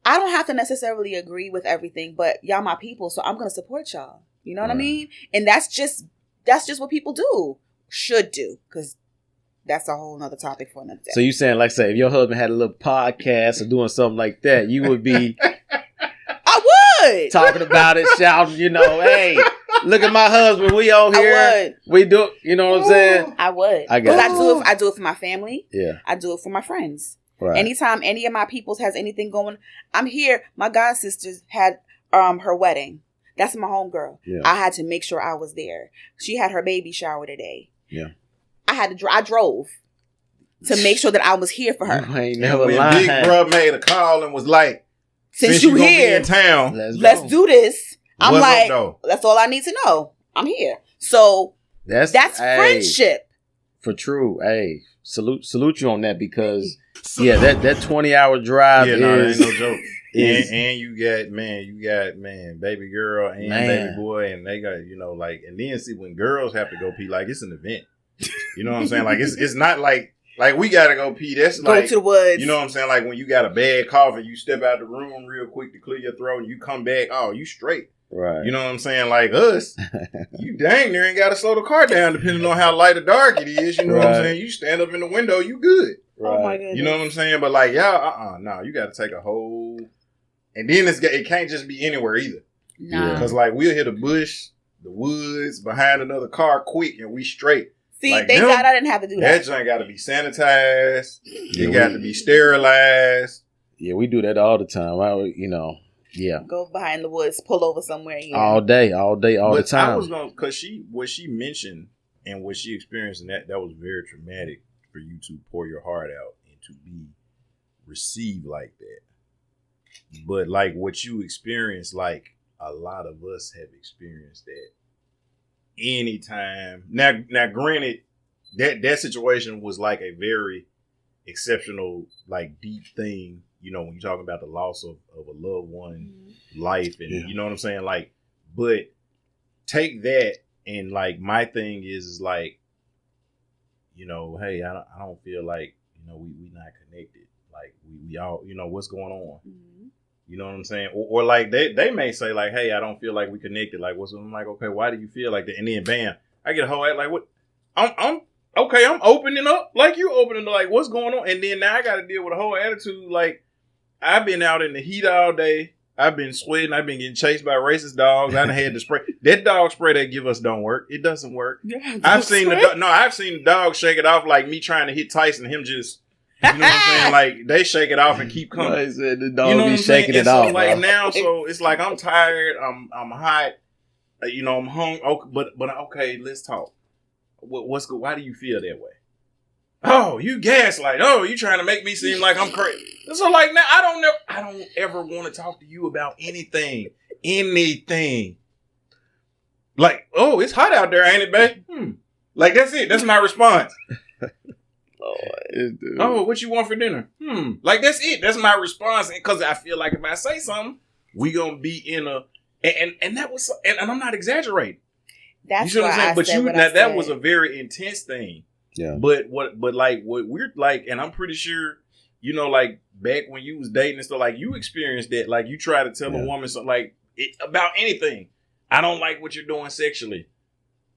I don't have to necessarily agree with everything, but y'all my people, so I'm going to support y'all. You know what I mean? And that's just what people do, should do, because that's a whole nother topic for another day. So you saying, like, say, if your husband had a little podcast or doing something like that, you would be I would talking about it, shouting, hey, look at my husband, we on here. I would. We do, you know what I'm saying? I would. I got Because I do it for my family. Yeah. I do it for my friends. Right. Anytime any of my peoples has anything going, I'm here. My god sisters had her wedding. That's my homegirl. Yeah. I had to make sure I was there. She had her baby shower today. Yeah. I drove to make sure that I was here for her. You ain't never when lying. Big Bruh made a call and was like, Since you gonna be here in town, let's do this. I'm What's like, up, though? that's all I need to know. I'm here. So that's hey, friendship. For true. Hey, salute you on that, because that 20-hour drive yeah, no, that is ain't no joke. is- and you got baby girl and baby boy, and they got and then see when girls have to go pee, like it's an event. You know what I'm saying? Like it's not like we gotta go pee. That's Go like to the woods. You know what I'm saying? Like when you got a bad cough and you step out the room real quick to clear your throat and you come back, oh, you straight. right. You know what I'm saying? Like us, you dang near ain't got to slow the car down depending on how light or dark it is. You know what I'm Right. saying? You stand up in the window, you good. Right. Oh my goodness. You know what I'm saying? But like y'all, no, you got to take a whole, and then it can't just be anywhere either. Nah. Because like we'll hit a bush, the woods, behind another car quick, and we straight. See, like thank them, God I didn't have to do That that. joint got to be sanitized. Yeah, It got to be sterilized. Yeah, we do that all the time. Yeah. Go behind the woods, pull over somewhere. All day, all the But time. I was going because what she mentioned and what she experienced, and that was very traumatic for you to pour your heart out and to be received like that. But like what you experienced, like a lot of us have experienced that. Anytime now, granted, that situation was like a very exceptional, like deep thing. When you're talking about the loss of a loved one, life, and you know what I'm saying, like. But take that, and like my thing is like, hey, I don't feel like we not connected. Like we all, what's going on. Mm-hmm. You know what I'm saying? Or like they may say like, hey, I don't feel like we connected. Like I'm like, okay, why do you feel like that? And then bam, I get a whole act like what? I'm okay. I'm opening up like you opening up, like what's going on? And then now I got to deal with a whole attitude. Like I've been out in the heat all day. I've been sweating. I've been getting chased by racist dogs. I done had the spray. That dog spray they give us don't work. It doesn't work. Yeah, I've seen the dog shake it off like me trying to hit Tyson. Him just. You know what I'm saying? Like they shake it off and keep coming. I said the dog You know be what I'm saying? shaking And it so off. like bro. now, so it's like I'm tired. I'm hot. I'm hungry. Okay, but okay, let's talk. What's good? Why do you feel that way? Oh, you gaslight. Oh, you trying to make me seem like I'm crazy. So like now, I don't ever want to talk to you about anything. Like, oh, it's hot out there, ain't it, babe? Like that's it. That's my response. Oh, what you want for dinner? Like that's it. That's my response. Because I feel like if I say something, we gonna be in a and that was and I'm not exaggerating. That's you see what I'm saying? But that was a very intense thing. Yeah. But what we're like, and I'm pretty sure, like back when you was dating and stuff, like you experienced that. Like you try to tell a woman something like about anything. I don't like what you're doing sexually.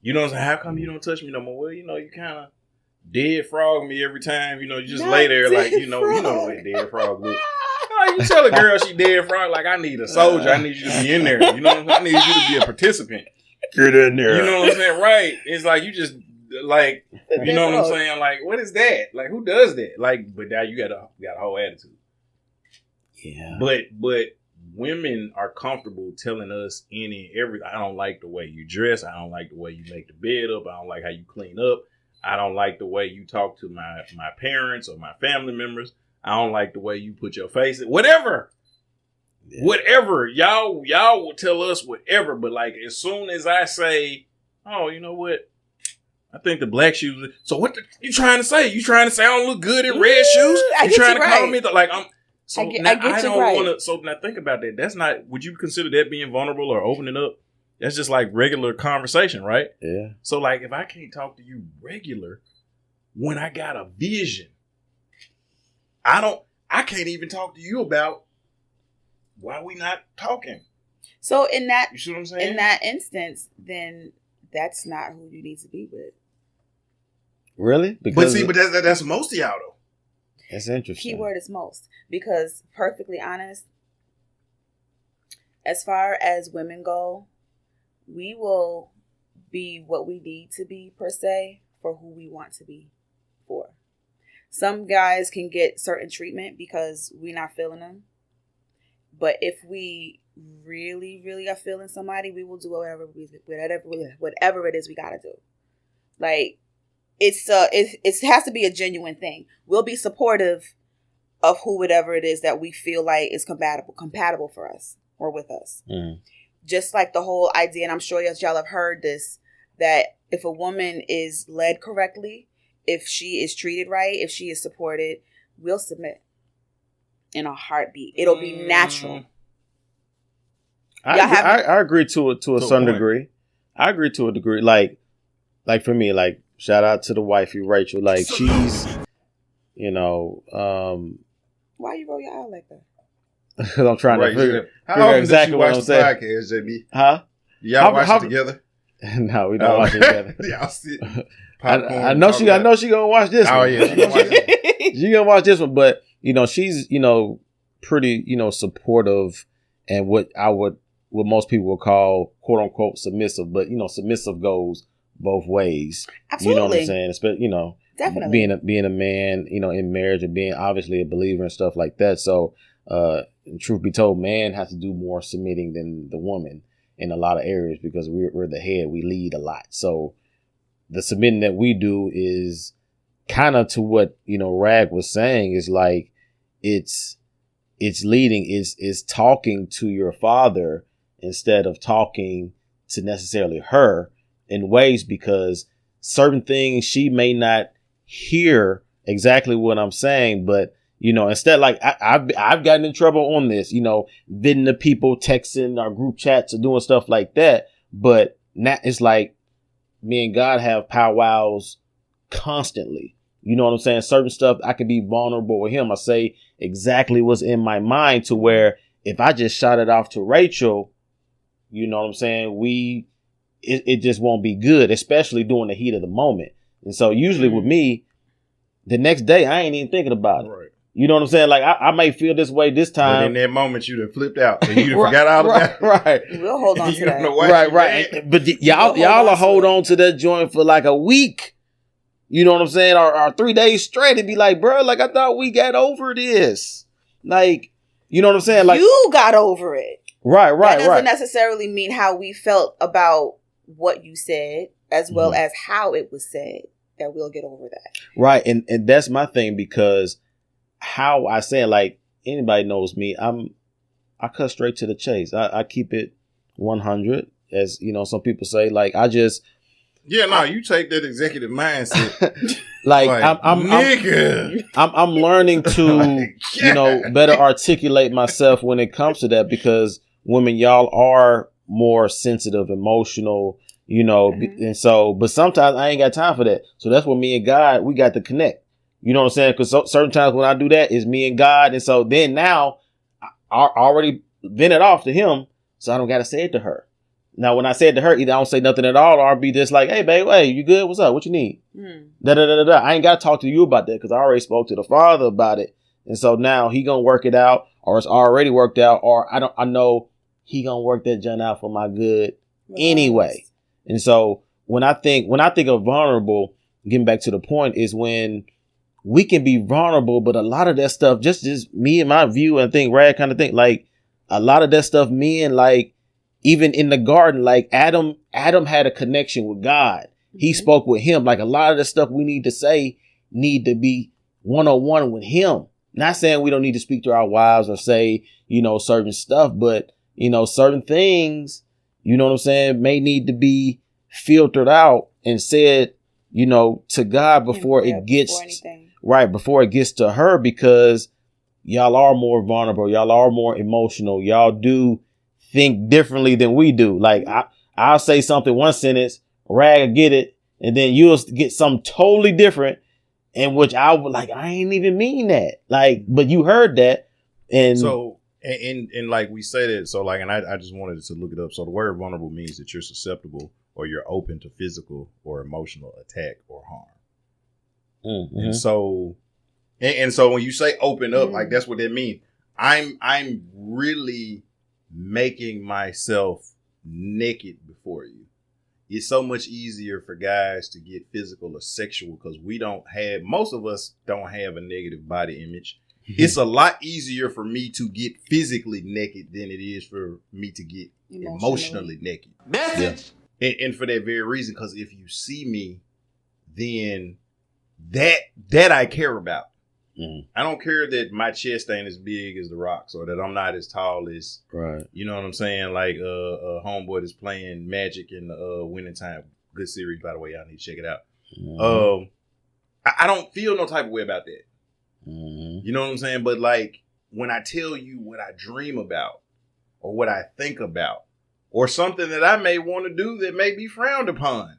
You know what I'm saying? How come you don't touch me no more? Well, you kind of dead frog me every time. You just lay there like, you know the way dead frog look. You tell a girl she dead frog, like, I need a soldier. I need you to be in there. You know what I'm saying? I need you to be a participant. Get in there. You know what I'm saying? Right. It's like, you just, like, you know what I'm saying? Like, what is that? Like, who does that? Like, but now you got a whole attitude. Yeah. But women are comfortable telling us any and everything. I don't like the way you dress. I don't like the way you make the bed up. I don't like how you clean up. I don't like the way you talk to my parents or my family members. I don't like the way you put your face in. Whatever. Yeah. Whatever. Y'all will tell us whatever. But like as soon as I say, oh, you know what? I think the black shoes. So what you trying to say? You trying to say I don't look good in red shoes? You trying to call me like I'm so I don't want to. So now think about that. That's not. Would you consider that being vulnerable or opening up? That's just like regular conversation, right? Yeah. So like if I can't talk to you regular when I got a vision, I can't even talk to you about why we not talking? So in that, you see what I'm saying? In that instance, then that's not who you need to be with. Really? But that's most of y'all though. That's interesting. Keyword is most, because perfectly honest, as far as women go, we will be what we need to be per se for who we want to be for. Some guys can get certain treatment because we're not feeling them. But if we really, really are feeling somebody, we will do whatever it is we gotta do. Like, it has to be a genuine thing. We'll be supportive of whatever it is that we feel like is compatible for us or with us. Mm. Just like the whole idea, and I'm sure y'all have heard this, that if a woman is led correctly, if she is treated right, if she is supported, we'll submit in a heartbeat. It'll be natural. I agree to a certain degree. I agree to a degree. Like for me, like, shout out to the wifey, Rachel. Like, she's, why you roll your eye like that? Because I'm trying to figure exactly what I'm saying. Podcast, JB? Huh? Y'all watch it together? No, we don't watch it together. Y'all sit. I know she gonna watch this one. Oh yeah, she gonna watch this one. But she's pretty supportive, and what most people would call quote unquote submissive. But submissive goes both ways. Absolutely. You know what I'm saying? Especially definitely being a man, in marriage, and being obviously a believer and stuff like that. So, truth be told, man has to do more submitting than the woman in a lot of areas because we're the head. We lead a lot. So the submitting that we do is kind of to what, Rag was saying, is like, it's leading, is talking to your father instead of talking to necessarily her in ways, because certain things she may not hear exactly what I'm saying, but instead, like I've gotten in trouble on this, bidding the people, texting our group chats or doing stuff like that. But now it's like me and God have powwows constantly. You know what I'm saying? Certain stuff I can be vulnerable with him. I say exactly what's in my mind, to where if I just shot it off to Rachel, you know what I'm saying? It just won't be good, especially during the heat of the moment. And so usually with me, the next day I ain't even thinking about it. Right. You know what I'm saying? Like I might feel this way this time. But in that moment, you'd have flipped out. And you'd have forgot all about it. Right. We'll hold on to that. Right. But y'all will hold on to that joint for like a week. You know what I'm saying? Or 3 days straight. It'd be like, bro, like I thought we got over this. Like, you know what I'm saying? Like, you got over it. Right. That doesn't necessarily mean how we felt about what you said, as well as how it was said, that we'll get over that. Right. And that's my thing, because how I say it, like, anybody knows me, I cut straight to the chase. I keep it 100, as some people say. Like, I just you take that executive mindset. like I'm learning to better articulate myself when it comes to that, because women, y'all are more sensitive, emotional, and so, but sometimes I ain't got time for that. So that's where me and God, we got to connect. You know what I'm saying? Because certain times when I do that, it's me and God. And so then now I already vented off to him, so I don't got to say it to her. Now, when I say it to her, either I don't say nothing at all, or I'll be just like, hey, babe, hey, you good? What's up? What you need? Da-da-da-da-da. I ain't got to talk to you about that, because I already spoke to the Father about it. And so now he going to work it out, or it's already worked out, or I know he going to work that junk out for my good anyway. And so when I think of vulnerable, getting back to the point, is when we can be vulnerable, but a lot of that stuff, just me and my view, and I think Rad kind of think, like, a lot of that stuff, men, like, even in the garden, like Adam had a connection with God. He spoke with him. Like, a lot of the stuff we need to say need to be one-on-one with him. Not saying we don't need to speak to our wives or say, certain stuff, but, certain things, you know what I'm saying, may need to be filtered out and said, to God before it gets before it gets to her, because y'all are more vulnerable. Y'all are more emotional. Y'all do think differently than we do. Like, I'll say something one sentence, Rag will get it, and then you'll get something totally different, in which I would like, I ain't even mean that. Like, but you heard that. And so And like we said it, so like, and I just wanted to look it up. So the word vulnerable means that you're susceptible or you're open to physical or emotional attack or harm. Mm-hmm. And so, and so when you say open up, like that's what that means. I'm really making myself naked before you. It's so much easier for guys to get physical or sexual because most of us don't have a negative body image. It's a lot easier for me to get physically naked than it is for me to get emotionally naked. Message. Yeah. And for that very reason, because if you see me, then that I care about. Mm. I don't care that my chest ain't as big as the Rock's or that I'm not as tall as, right. You know what I'm saying? Like Homeboy that's playing Magic in the Winning Time. Good series, by the way. Y'all need to check it out. Mm-hmm. I don't feel no type of way about that. Mm-hmm. You know what I'm saying? But like when I tell you what I dream about or what I think about or something that I may want to do that may be frowned upon.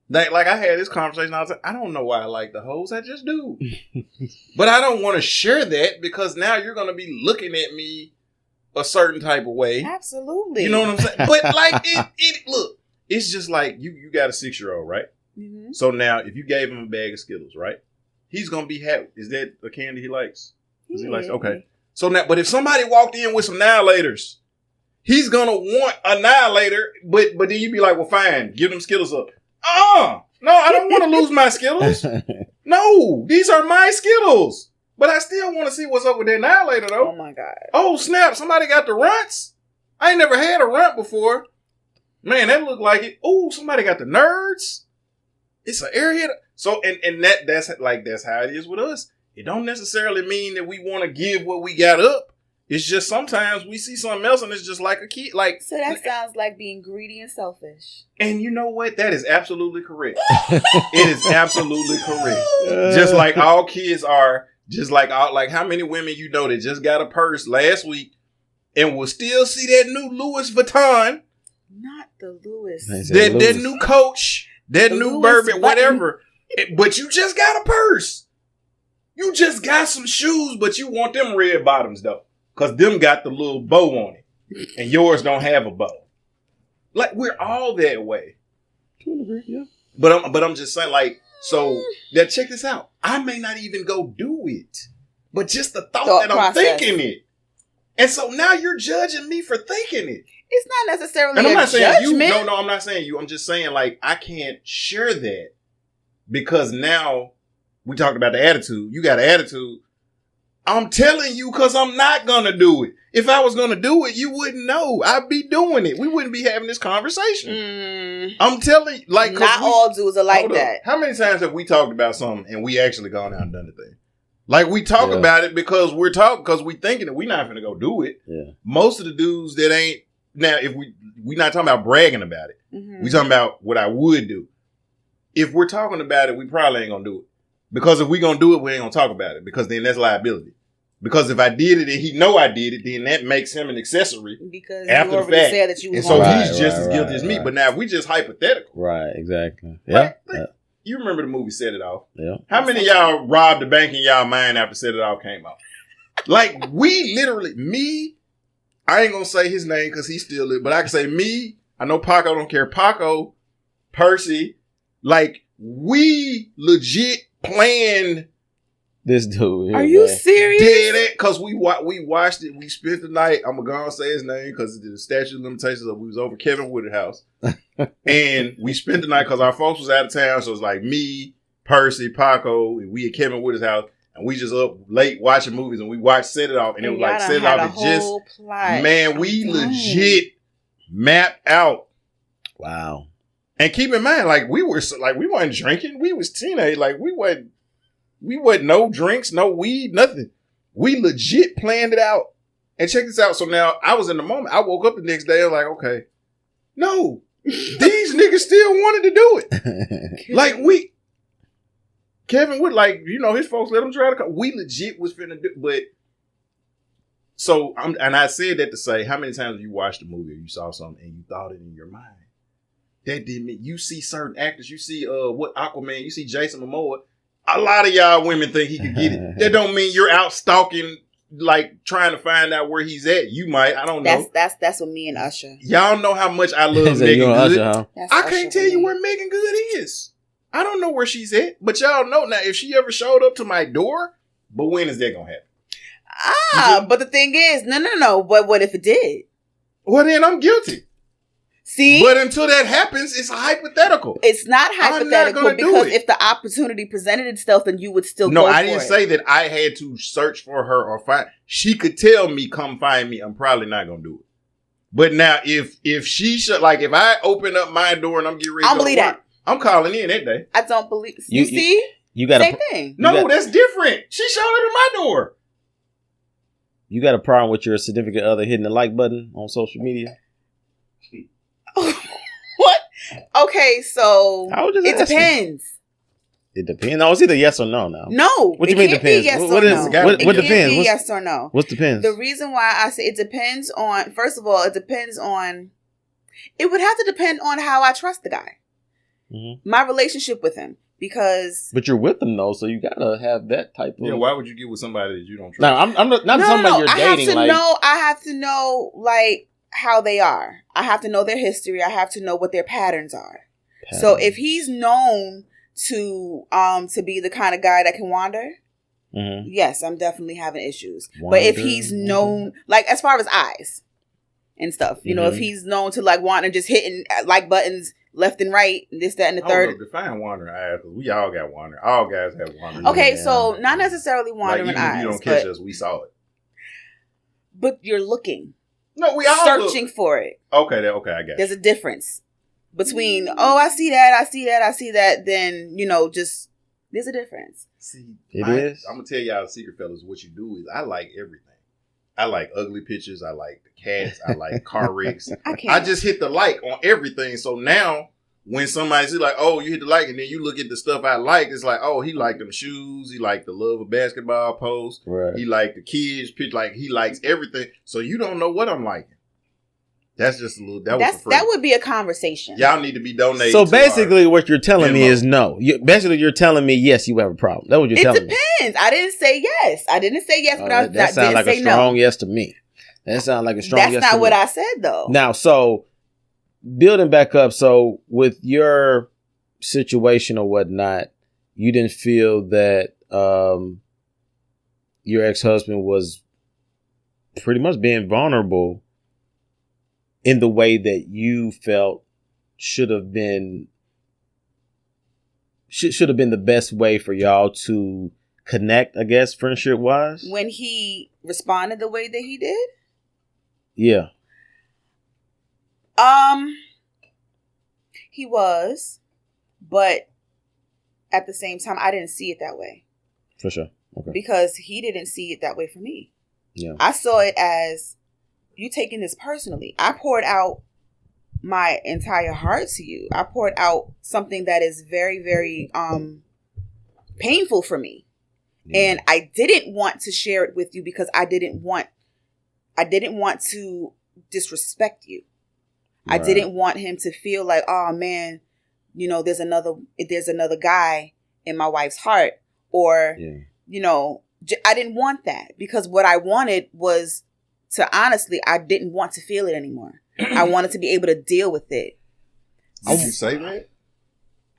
Like I had this conversation. I was like, I don't know why I like the hoes. I just do. But I don't want to share that because now you're going to be looking at me a certain type of way. Absolutely. You know what I'm saying? But like look, it's just like you got a 6-year-old, right? Mm-hmm. So now if you gave him a bag of Skittles, right? He's going to be happy. Is that a candy he likes? He likes, okay. So now, but if somebody walked in with some Annihilators, he's going to want Annihilator, but then you'd be like, well, fine, give them Skittles up. No, I don't want to lose my Skittles. No, these are my Skittles. But I still want to see what's up with that Annihilator, though. Oh, my God. Oh, snap. Somebody got the runts? I ain't never had a runt before. Man, that looked like it. Oh, somebody got the nerds? It's an airhead. So, and that's how it is with us. It don't necessarily mean that we want to give what we got up. It's just sometimes we see something else and it's just like a kid. Like, so that sounds like being greedy and selfish. And you know what? That is absolutely correct. It is absolutely correct. Just like all kids are, just like how many women you know that just got a purse last week and will still see that new Louis Vuitton. Not the Louis. That new Coach, that new Bourbon, whatever. But you just got a purse. You just got some shoes, but you want them red bottoms though. Because them got the little bow on it. And yours don't have a bow. Like, we're all that way. Yeah. But I'm just saying, like, so, now check this out. I may not even go do it. But just the thought that I'm thinking it. And so now you're judging me for thinking it. It's not necessarily and I'm not saying judgment. you. No, I'm not saying you. I'm just saying, like, I can't share that. Because now, we talked about the attitude. You got an attitude. I'm telling you because I'm not going to do it. If I was going to do it, you wouldn't know. I'd be doing it. We wouldn't be having this conversation. I'm telling you. Like, not all dudes are like that. How many times have we talked about something and we actually gone out and done the thing? Like, we talk about it because we're talking, because we thinking that we're not going to go do it. Yeah. Most of the dudes that ain't, now, if we're not talking about bragging about it. Mm-hmm. We talking about what I would do. If we're talking about it, we probably ain't going to do it. Because if we going to do it, we ain't going to talk about it. Because then that's liability. Because if I did it and he know I did it, then that makes him an accessory. Because after you already the fact. said that you was and so right, he's just as guilty as me. But now if we just hypothetical. Right, exactly. Yeah. You remember the movie Set It Off? Yeah. How many of y'all robbed the bank in y'all mind after Set It Off came out? Like, we literally, me, I ain't going to say his name because he's still lit, but I can say me, I know Paco don't care, Paco, Percy, like, we legit planned this dude here. Are you serious? Did it? Because we watched it. We spent the night. I'm going to go and say his name because the statute of limitations we was over Kevin Wood's house. And we spent the night because our folks was out of town. So it's like me, Percy, Paco, and we at Kevin Wood's house. And we just up late watching movies and we watched Set It Off. And it was like Set It Off. It just, man, we legit mapped out. Wow. And keep in mind, like we weren't drinking. We was teenage. Like we wasn't no drinks, no weed, nothing. We legit planned it out. And check this out. So now I was in the moment. I woke up the next day. I was like, okay, no, these niggas still wanted to do it. Like Kevin Wood, like, you know, his folks let him try to come. We legit was finna do, but so and I said that to say, how many times have you watched a movie or you saw something and you thought it in your mind? That didn't mean you see certain actors. You see Aquaman. You see Jason Momoa. A lot of y'all women think he could get it. That don't mean you're out stalking like trying to find out where he's at. You might. I don't know. That's what me and Usher. Y'all know how much I love So you Megan and Good. Usher, huh? I can't tell you where Megan Good is. I don't know where she's at. But y'all know now, if she ever showed up to my door, but when is that going to happen? But the thing is, no. But what if it did? Well, then I'm guilty. See? But until that happens, it's a hypothetical. It's not hypothetical gonna do because it. if the opportunity presented itself, then you would still No, go for I didn't it. say that I had to search for her or find. She could tell me, come find me. I'm probably not going to do it. But now, if she should, like, if I open up my door and I'm getting ready to go to work, I'm calling in that day. I don't believe. You see? You got Same thing. No, that's different. She showed up at my door. You got a problem with your significant other hitting the like button on social media? What? Okay, so it asking. depends. It depends. No, it's either yes or no now. No. What do you mean depends? Yes What or is no. what It depends? can't be yes or no. What depends? The reason why I say it depends on, first of all, it depends on, it would have to depend on how I trust the guy. Mm-hmm. My relationship with him. Because... But you're with them though, so you gotta have that type of... Yeah, why would you get with somebody that you don't trust? No, I'm not somebody you're dating. I have to know, like, how they are. I have to know their history. I have to know what their patterns are. So if he's known to be the kind of guy that can wander, yes, I'm definitely having issues. But if he's known, like, as far as eyes and stuff, you know, if he's known to, like, want and just hitting like buttons left and right, and this, that, and the third. Define wandering eyes, because we all got wandering. All guys have wandering. Okay, so not necessarily wandering like, even eyes. If you don't catch us, we saw it. But you're looking. No, we all searching for it. Okay, I got you. There's a difference between, I see that, then, you know, just, there's a difference. See, it is. I'm going to tell y'all a secret, fellas. What you do is, I like everything. I like ugly pictures. I like the cats. I like car wrecks. I just hit the like on everything. So now, when somebody's like, oh, you hit the like, and then you look at the stuff I like, it's like, oh, he liked them shoes. He liked the love of basketball post. Right. He liked the kids pitch. Like, he likes everything. So you don't know what I'm liking. That's just a little. That would be a conversation. Y'all need to be donating. So basically, what you're telling me is no. You're telling me yes, you have a problem. That's what you're telling me. It depends. I didn't say yes. But I that sounds like a strong yes to me. That sounds like a strong yes. That's not what I said though. Now, so building back up. So with your situation or whatnot, you didn't feel that your ex-husband was pretty much being vulnerable in the way that you felt should have been the best way for y'all to connect, I guess, friendship wise. When he responded the way that he did? Yeah. He was, but at the same time, I didn't see it that way. For sure. Okay. Because he didn't see it that way for me. Yeah. I saw it as, you taking this personally. I poured out my entire heart to you. I poured out something that is very, very painful for me. Yeah. And I didn't want to share it with you because I didn't want to disrespect you. Right. I didn't want him to feel like, oh man, you know, there's another guy in my wife's heart, or you know, I didn't want that, because what I wanted was to, honestly, I didn't want to feel it anymore. I wanted to be able to deal with it. Did you say that?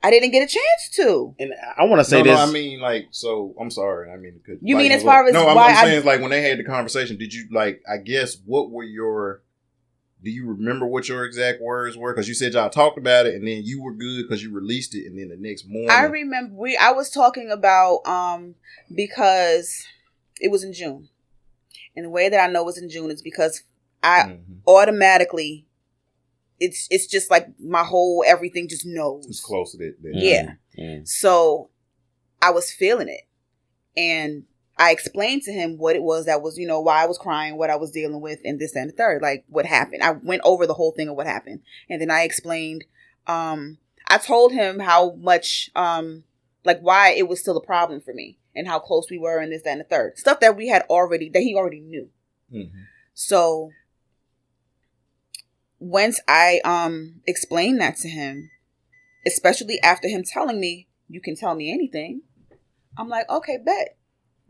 I didn't get a chance to. And I want to say this. No, I mean, like, so I'm sorry. I mean, you mean as far as no, why I'm saying, like, when they had the conversation, did you, like, I guess, do you remember what your exact words were? Because you said y'all talked about it, and then you were good because you released it, and then the next morning. I remember I was talking about because it was in June. And the way that I know it was in June is because I automatically, it's just like my whole everything just knows. It's close to that. Yeah. Mm. So I was feeling it. And I explained to him what it was that was, you know, why I was crying, what I was dealing with, and this and the third, like what happened. I went over the whole thing of what happened. And then I explained, I told him how much, like why it was still a problem for me and how close we were and this, that, and the third. Stuff that he already knew. Mm-hmm. So once I explained that to him, especially after him telling me, you can tell me anything, I'm like, okay, bet.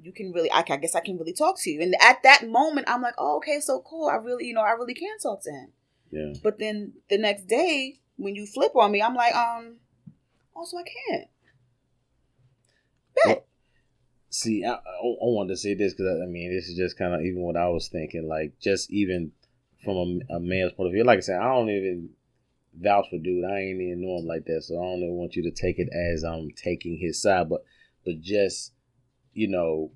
you can really, I guess I can really talk to you. And at that moment, I'm like, oh, okay, so cool. I really can talk to him. Yeah. But then the next day, when you flip on me, I'm like, also I can't. Bet. Well, see, I wanted to say this because, I mean, this is just kind of even what I was thinking. Like, just even from a man's point of view. Like I said, I don't even vouch for dude. I ain't even know him like that. So I don't even want you to take it as I'm taking his side. But just, you know,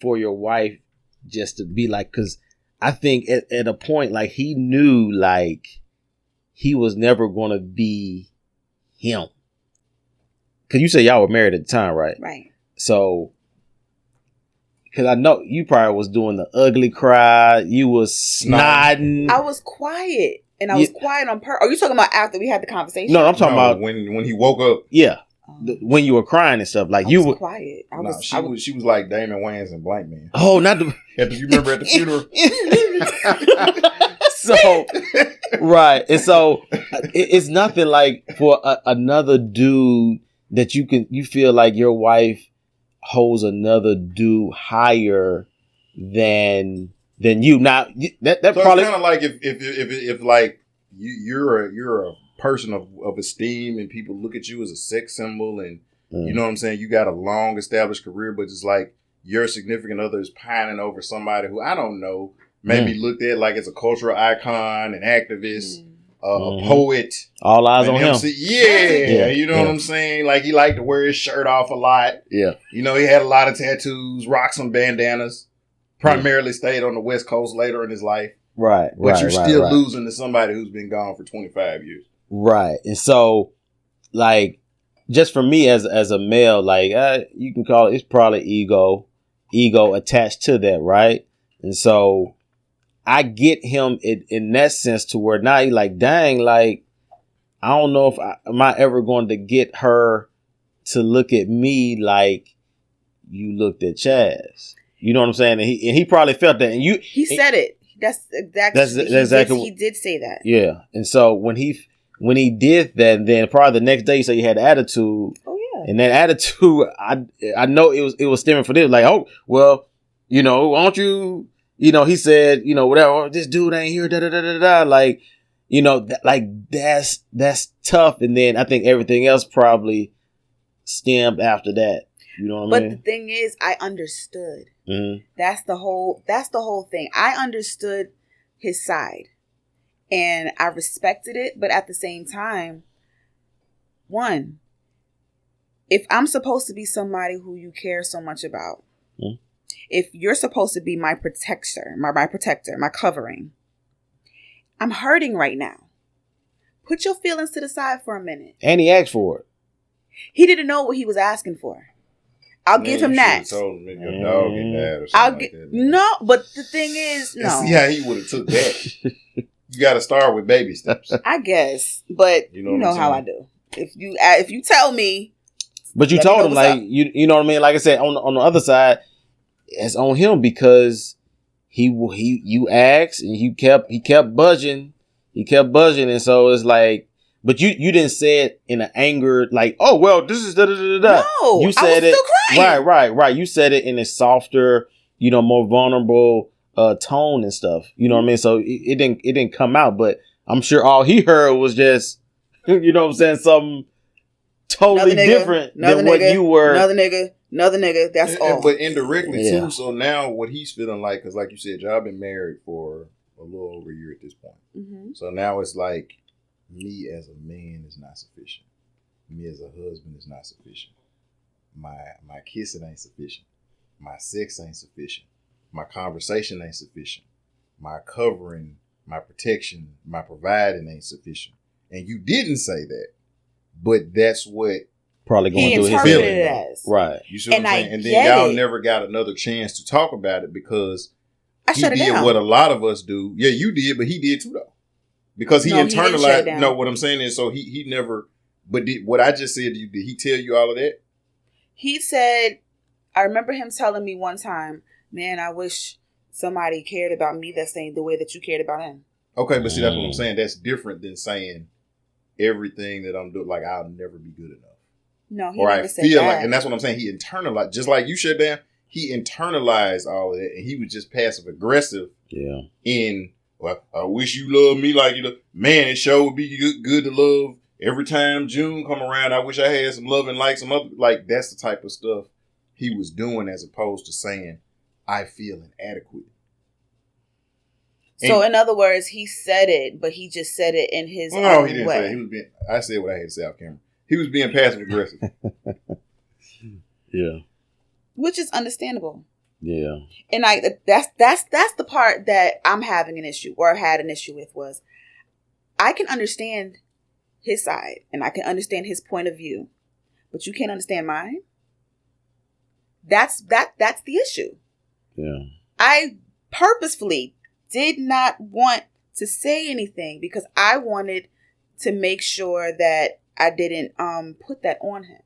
for your wife just to be like, because I think at a point, like, he knew, like, he was never going to be him. Because you said y'all were married at the time, right? Right. So, because I know you probably was doing the ugly cry. You was snotting. I was quiet. And I was quiet on purpose. Are you talking about after we had the conversation? No, I'm talking about when he woke up. Yeah. When you were crying and stuff. Like, I you was were quiet. She was like Damon Wayans and Blank Man. Oh, not the... You remember at the funeral? So, right. And so, it's nothing like for another dude that you feel like your wife holds another dude higher than you. Now, that so probably... it's kind of like if like you're a person of esteem and people look at you as a sex symbol and you know what I'm saying, you got a long established career, but it's like your significant other is pining over somebody who, I don't know, maybe looked at like as a cultural icon, an activist, a poet. All eyes on him. Yeah, you know what I'm saying? Like, he liked to wear his shirt off a lot. Yeah. You know, he had a lot of tattoos, rocked some bandanas, primarily stayed on the West Coast later in his life. Right. But you're still losing to somebody who's been gone for 25 years. Right. And so, like, just for me as a male, like, you can call it, it's probably ego attached to that, right? And so I get him in that sense to where now he's like, dang, like, I don't know if am I ever going to get her to look at me like you looked at Chaz. You know what I'm saying? And he probably felt that. And he said it. That's exactly he did say that. Yeah. And so when he did that, then probably the next day you say you had attitude. Oh yeah. And that attitude, I know it was stemming from this. Like, oh, well, you know, why don't you, you know, he said, you know, whatever, oh, this dude ain't here, da da da da da. Like, you know, that's tough. And then I think everything else probably stemmed after that. You know what I mean? But the thing is, I understood. Mm-hmm. That's the whole thing. I understood his side. And I respected it, but at the same time, one, if I'm supposed to be somebody who you care so much about, if you're supposed to be my protector, my covering, I'm hurting right now. Put your feelings to the side for a minute. And he asked for it. He didn't know what he was asking for. I'll give him that. Told him your dog get mad or something like that. No, but the thing is, no. See how he would have took that. You got to start with baby steps. I guess, but you know how I do. If you tell me, but you told him like you know what I mean. Like I said, on the other side, it's on him because you asked and he kept budging, and so it's like, but you didn't say it in an anger like, oh well, this is da da da da. No, you said I was still crying. Right. You said it in a softer, you know, more vulnerable tone and stuff. You know what I mean? So it didn't come out, but I'm sure all he heard was just, you know what I'm saying, something totally different than what you were. Another nigga. That's all. But indirectly too. So now what he's feeling like, because like you said, y'all been married for a little over a year at this point. Mm-hmm. So now it's like, me as a man is not sufficient. Me as a husband is not sufficient. My kissing ain't sufficient. My sex ain't sufficient. My conversation ain't sufficient. My covering, my protection, my providing ain't sufficient. And you didn't say that, but that's what probably going through his feeling. Right. You see what I'm saying? And then y'all never got another chance to talk about it because he did what a lot of us do. Yeah, you did, but he did too though. Because he internalized. No, what I'm saying is, so he never. But what I just said to you, did he tell you all of that? He said, I remember him telling me one time, man, I wish somebody cared about me the way that you cared about him. Okay, but see, that's what I'm saying. That's different than saying everything that I'm doing, like, I'll never be good enough. No, he or never I said feel that. like, and that's what I'm saying. He internalized, just like you shut down. he internalized all of that, and he was just passive aggressive. Yeah. Well, I wish you loved me like you love. Man, it sure would be good to love every time June come around. I wish I had some love and like some other, like that's the type of stuff he was doing, as opposed to saying, I feel inadequate. So in other words, he said it, but he just said it in his no, own he didn't way. say it. He was being, I said what I had to say off camera. He was being passive aggressive. Yeah. Which is understandable. Yeah. And that's the part that I'm having an issue, or had an issue with, was I can understand his side and I can understand his point of view, but you can't understand mine. That's the issue. Yeah. I purposefully did not want to say anything because I wanted to make sure that I didn't put that on him.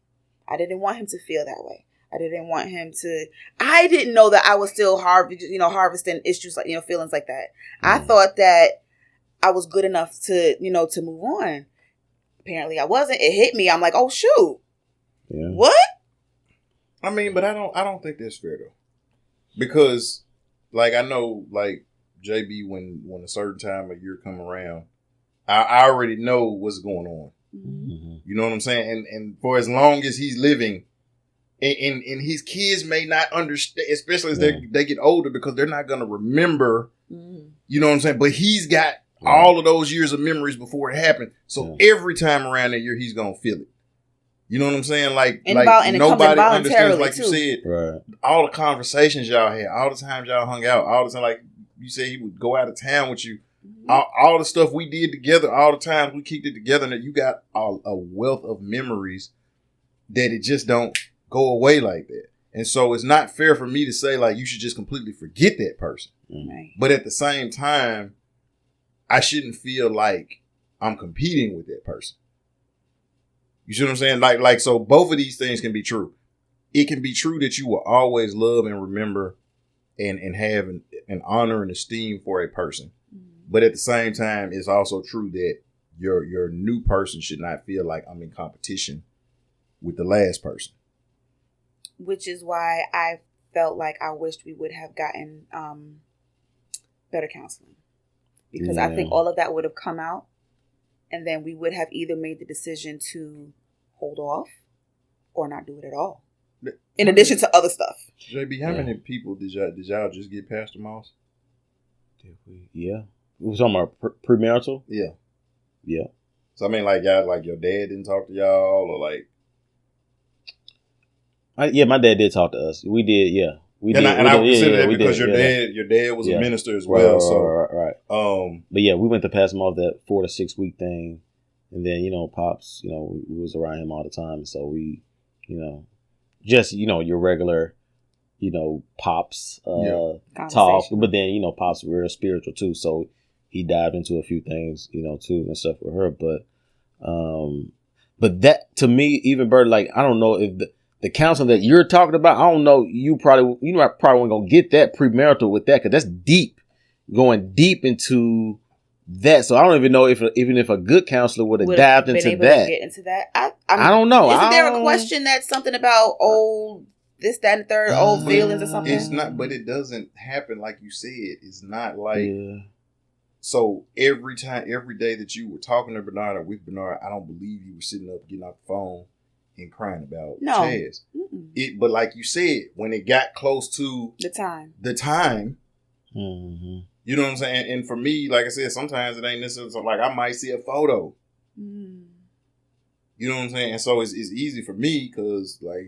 I didn't want him to feel that way. I didn't want him to. I didn't know that I was still harvesting issues like feelings like that. I thought that I was good enough to to move on. Apparently, I wasn't. It hit me. I'm like, oh shoot, what? I mean, but I don't think that's fair though, because like I know like JB when a certain time of year come around, I already know what's going on. Mm-hmm. You know what I'm saying? And for as long as he's living. And his kids may not understand, especially as they get older, because they're not going to remember, you know what I'm saying? But he's got all of those years of memories before it happened. So every time around that year, he's going to feel it. You know what I'm saying? Like nobody understands, like you said, right. All the conversations y'all had, all the times y'all hung out, all the time, like you said, he would go out of town with you. All the stuff we did together, all the times we kicked it together, and that you got a wealth of memories that it just don't go away like that. And so it's not fair for me to say like you should just completely forget that person. Right. But at the same time, I shouldn't feel like I'm competing with that person. You see what I'm saying? Like so both of these things can be true. It can be true that you will always love and remember and have an honor and esteem for a person. But at the same time, it's also true that your new person should not feel like I'm in competition with the last person. Which is why I felt like I wished we would have gotten better counseling. Because I think all of that would have come out, and then we would have either made the decision to hold off or not do it at all. In addition to other stuff. JB, how many people did y'all just get Pastor Moss? Yeah. We was talking about premarital? Yeah. Yeah. So I mean, like y'all, like your dad didn't talk to y'all, or like. My dad did talk to us. We did, yeah. We did. I consider that because your dad was a minister as well. Right. But yeah, we went to pass him off that 4 to 6 week thing, and then Pops, we was around him all the time, so we, just your regular, Pops talk, but then Pops were real spiritual too, so he dived into a few things, too and stuff with her, but that to me, even Bert, like I don't know if the counseling that you're talking about, I don't know. You probably weren't gonna get that premarital with that, because that's deep, going deep into that. So I don't even know if a good counselor would have dived into that. Get into that. I don't know. Isn't there a question that's something about this, that, and the third, old feelings or something? It's not, but it doesn't happen like you said. It's not like so every day that you were talking to Bernard or with Bernard, I don't believe you were sitting up getting off the phone and crying about Chaz. But like you said, when it got close to the time, mm-hmm. You know what I'm saying? And for me, like I said, sometimes it ain't necessarily like I might see a photo. You know what I'm saying? And so it's easy for me because like,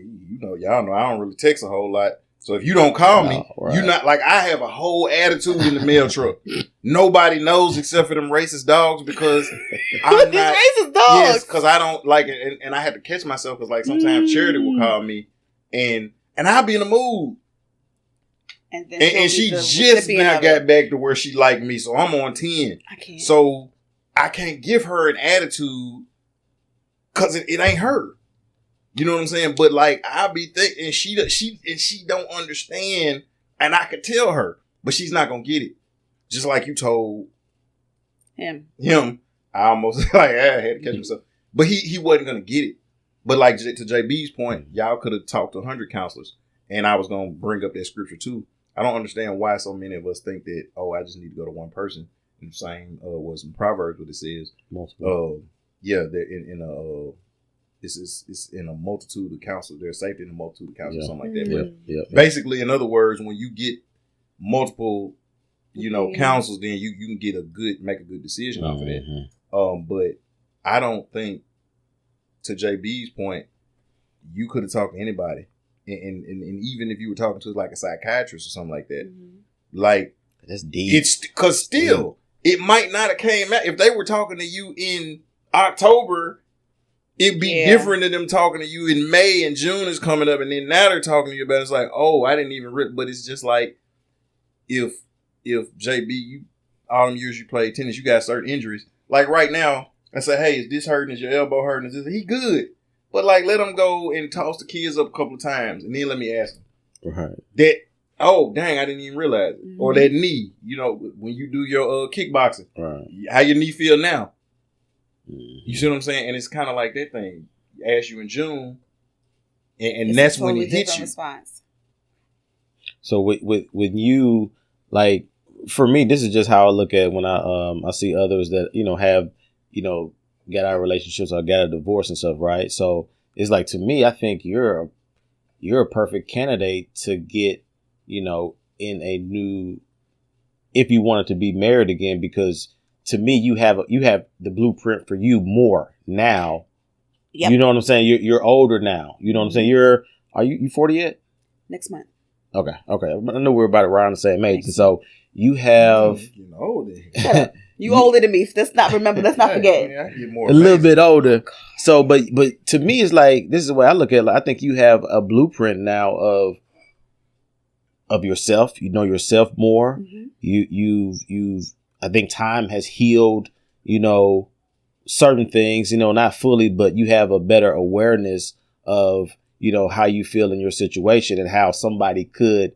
y'all know I don't really text a whole lot. So if you don't call me, you're not like, I have a whole attitude in the mail truck. Nobody knows except for them racist dogs, because I'm not racist dogs. Yes, because I don't like it, and I had to catch myself because like sometimes Charity will call me and I'll be in the mood. And she just now got back to where she liked me, so I'm on 10. I can't. So I can't give her an attitude because it ain't her. You know what I'm saying? But like I'll be thinking, and she don't understand, and I could tell her, but she's not gonna get it. Just like you told him. I almost I had to catch myself, but he wasn't gonna get it. But like to JB's point, y'all could have talked to 100 counselors, and I was gonna bring up that scripture too. I don't understand why so many of us think that, I just need to go to one person. And the same was in Proverbs what it says. Multiple. That it's in a multitude of counsel. There's safety in a multitude of counsel, something like that. But basically, in other words, when you get multiple, counsels, then you can make a good decision off of that. But I don't think, to JB's point, you could have talked to anybody. And even if you were talking to like a psychiatrist or something like that, like that's deep. It's because still it might not have came out if they were talking to you in October. It'd be different than them talking to you in May and June is coming up, and then now they're talking to you about it. It's like, I didn't even but it's just like if JB, all them years you played tennis, you got certain injuries. Like right now, I say, hey, is this hurting? Is your elbow hurting? Is this? He good. But like, let him go and toss the kids up a couple of times, and then let me ask him. Right. That, dang, I didn't even realize it. Or that knee, when you do your kickboxing, right. How your knee feel now? You see what I'm saying? And it's kind of like that thing. He asked you in June, and that's when it hits you. Response. So with you, like, for me, this is just how I look at it when I see others that have get out of relationships or get a divorce and stuff, right? So it's like, to me, I think you're a perfect candidate to get, in a new, if you wanted to be married again, because to me, you have the blueprint for you more now. Yep. You know what I'm saying? You're older now. You know what I'm saying? Are you 40 yet? Next month. Okay. I know we're about around the same age. So you have You older than me. Let's not forget. I get more a little bit older. So, but to me, it's like, this is the way I look at it. I think you have a blueprint now of yourself. You know yourself more. Mm-hmm. You've. I think time has healed, certain things. Not fully, but you have a better awareness of how you feel in your situation and how somebody could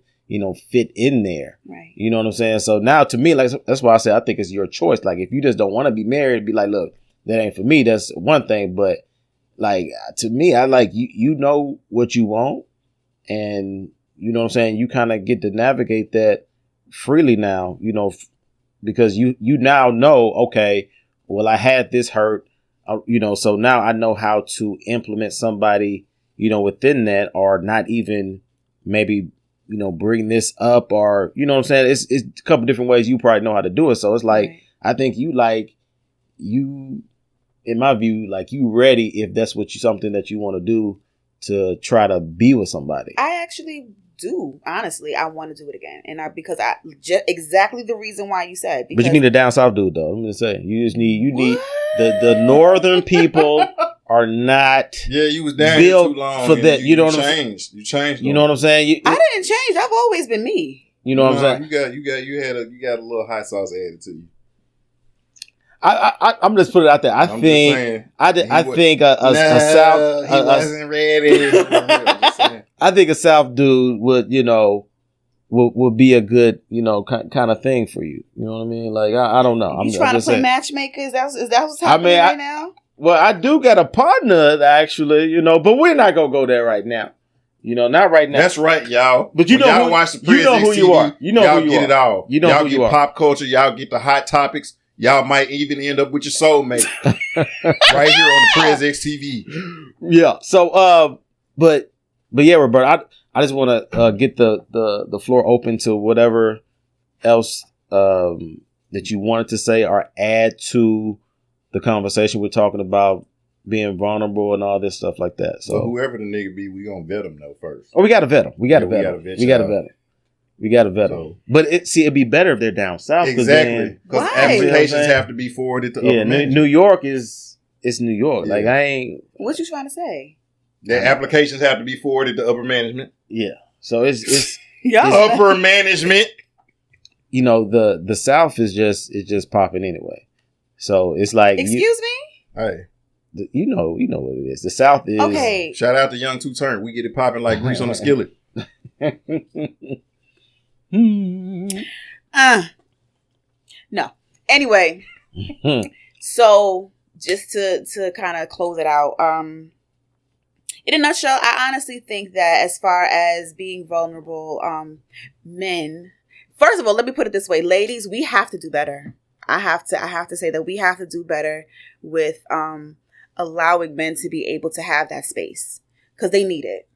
fit in there. Right. You know what I'm saying? So now, to me, like, that's why I say I think it's your choice. Like, if you just don't want to be married, be like, look, that ain't for me. That's one thing. But like, to me, I like you know what you want, and you know what I'm saying? You kind of get to navigate that freely now, because you now know, okay, well, I had this hurt, so now I know how to implement somebody, within that, or not even maybe, bring this up, or, you know what I'm saying? It's a couple different ways you probably know how to do it. So it's like, right. I think you, in my view, like, you ready if that's something that you want to do to try to be with somebody. I actually do. Honestly, I want to do it again. And because exactly the reason why you said. But you need a down south dude, though. I'm going to say, you need the northern people are not you was down built too long for that. You know what I'm saying? You changed. You know what I'm saying? I didn't change. I've always been me. You know what I'm saying? You got a little hot sauce added to you. I'm just putting it out there. I think a South. He wasn't ready. I think a South dude would be a good kind of thing for you. You know what I mean? Like, I don't know. You trying to play matchmaker? Is that what's happening right now? Well, I do got a partner actually, but we're not gonna go there right now. Not right now. That's right, y'all. But y'all watch the ThePrezEx who TV, you are. You know y'all who you get are. It all. You know y'all who get you are. Pop culture. Y'all get the hot topics. Y'all might even end up with your soulmate right here on the ThePrezEx TV. Yeah. So, but yeah, Roberta, I just want to get the floor open to whatever else that you wanted to say or add to the conversation we're talking about, being vulnerable and all this stuff like that. So whoever the nigga be, we gonna vet him though first. Oh, we gotta vet him. We gotta vet him. But it'd be better if they're down south. Exactly. Because applications have to be forwarded to upper management. New York it's New York. Yeah. Like, I ain't. What you trying to say? The applications have to be forwarded to upper management. Yeah. So it's upper management. The South is just popping anyway. So it's like, excuse me? Hey. You know what it is. The South is okay. Shout out to Young Two Turn. We get it popping like grease on a skillet. No. Anyway, so just to kind of close it out, In a nutshell, I honestly think that as far as being vulnerable, men, first of all, let me put it this way, ladies, we have to do better. I have to say that we have to do better with allowing men to be able to have that space, because they need it.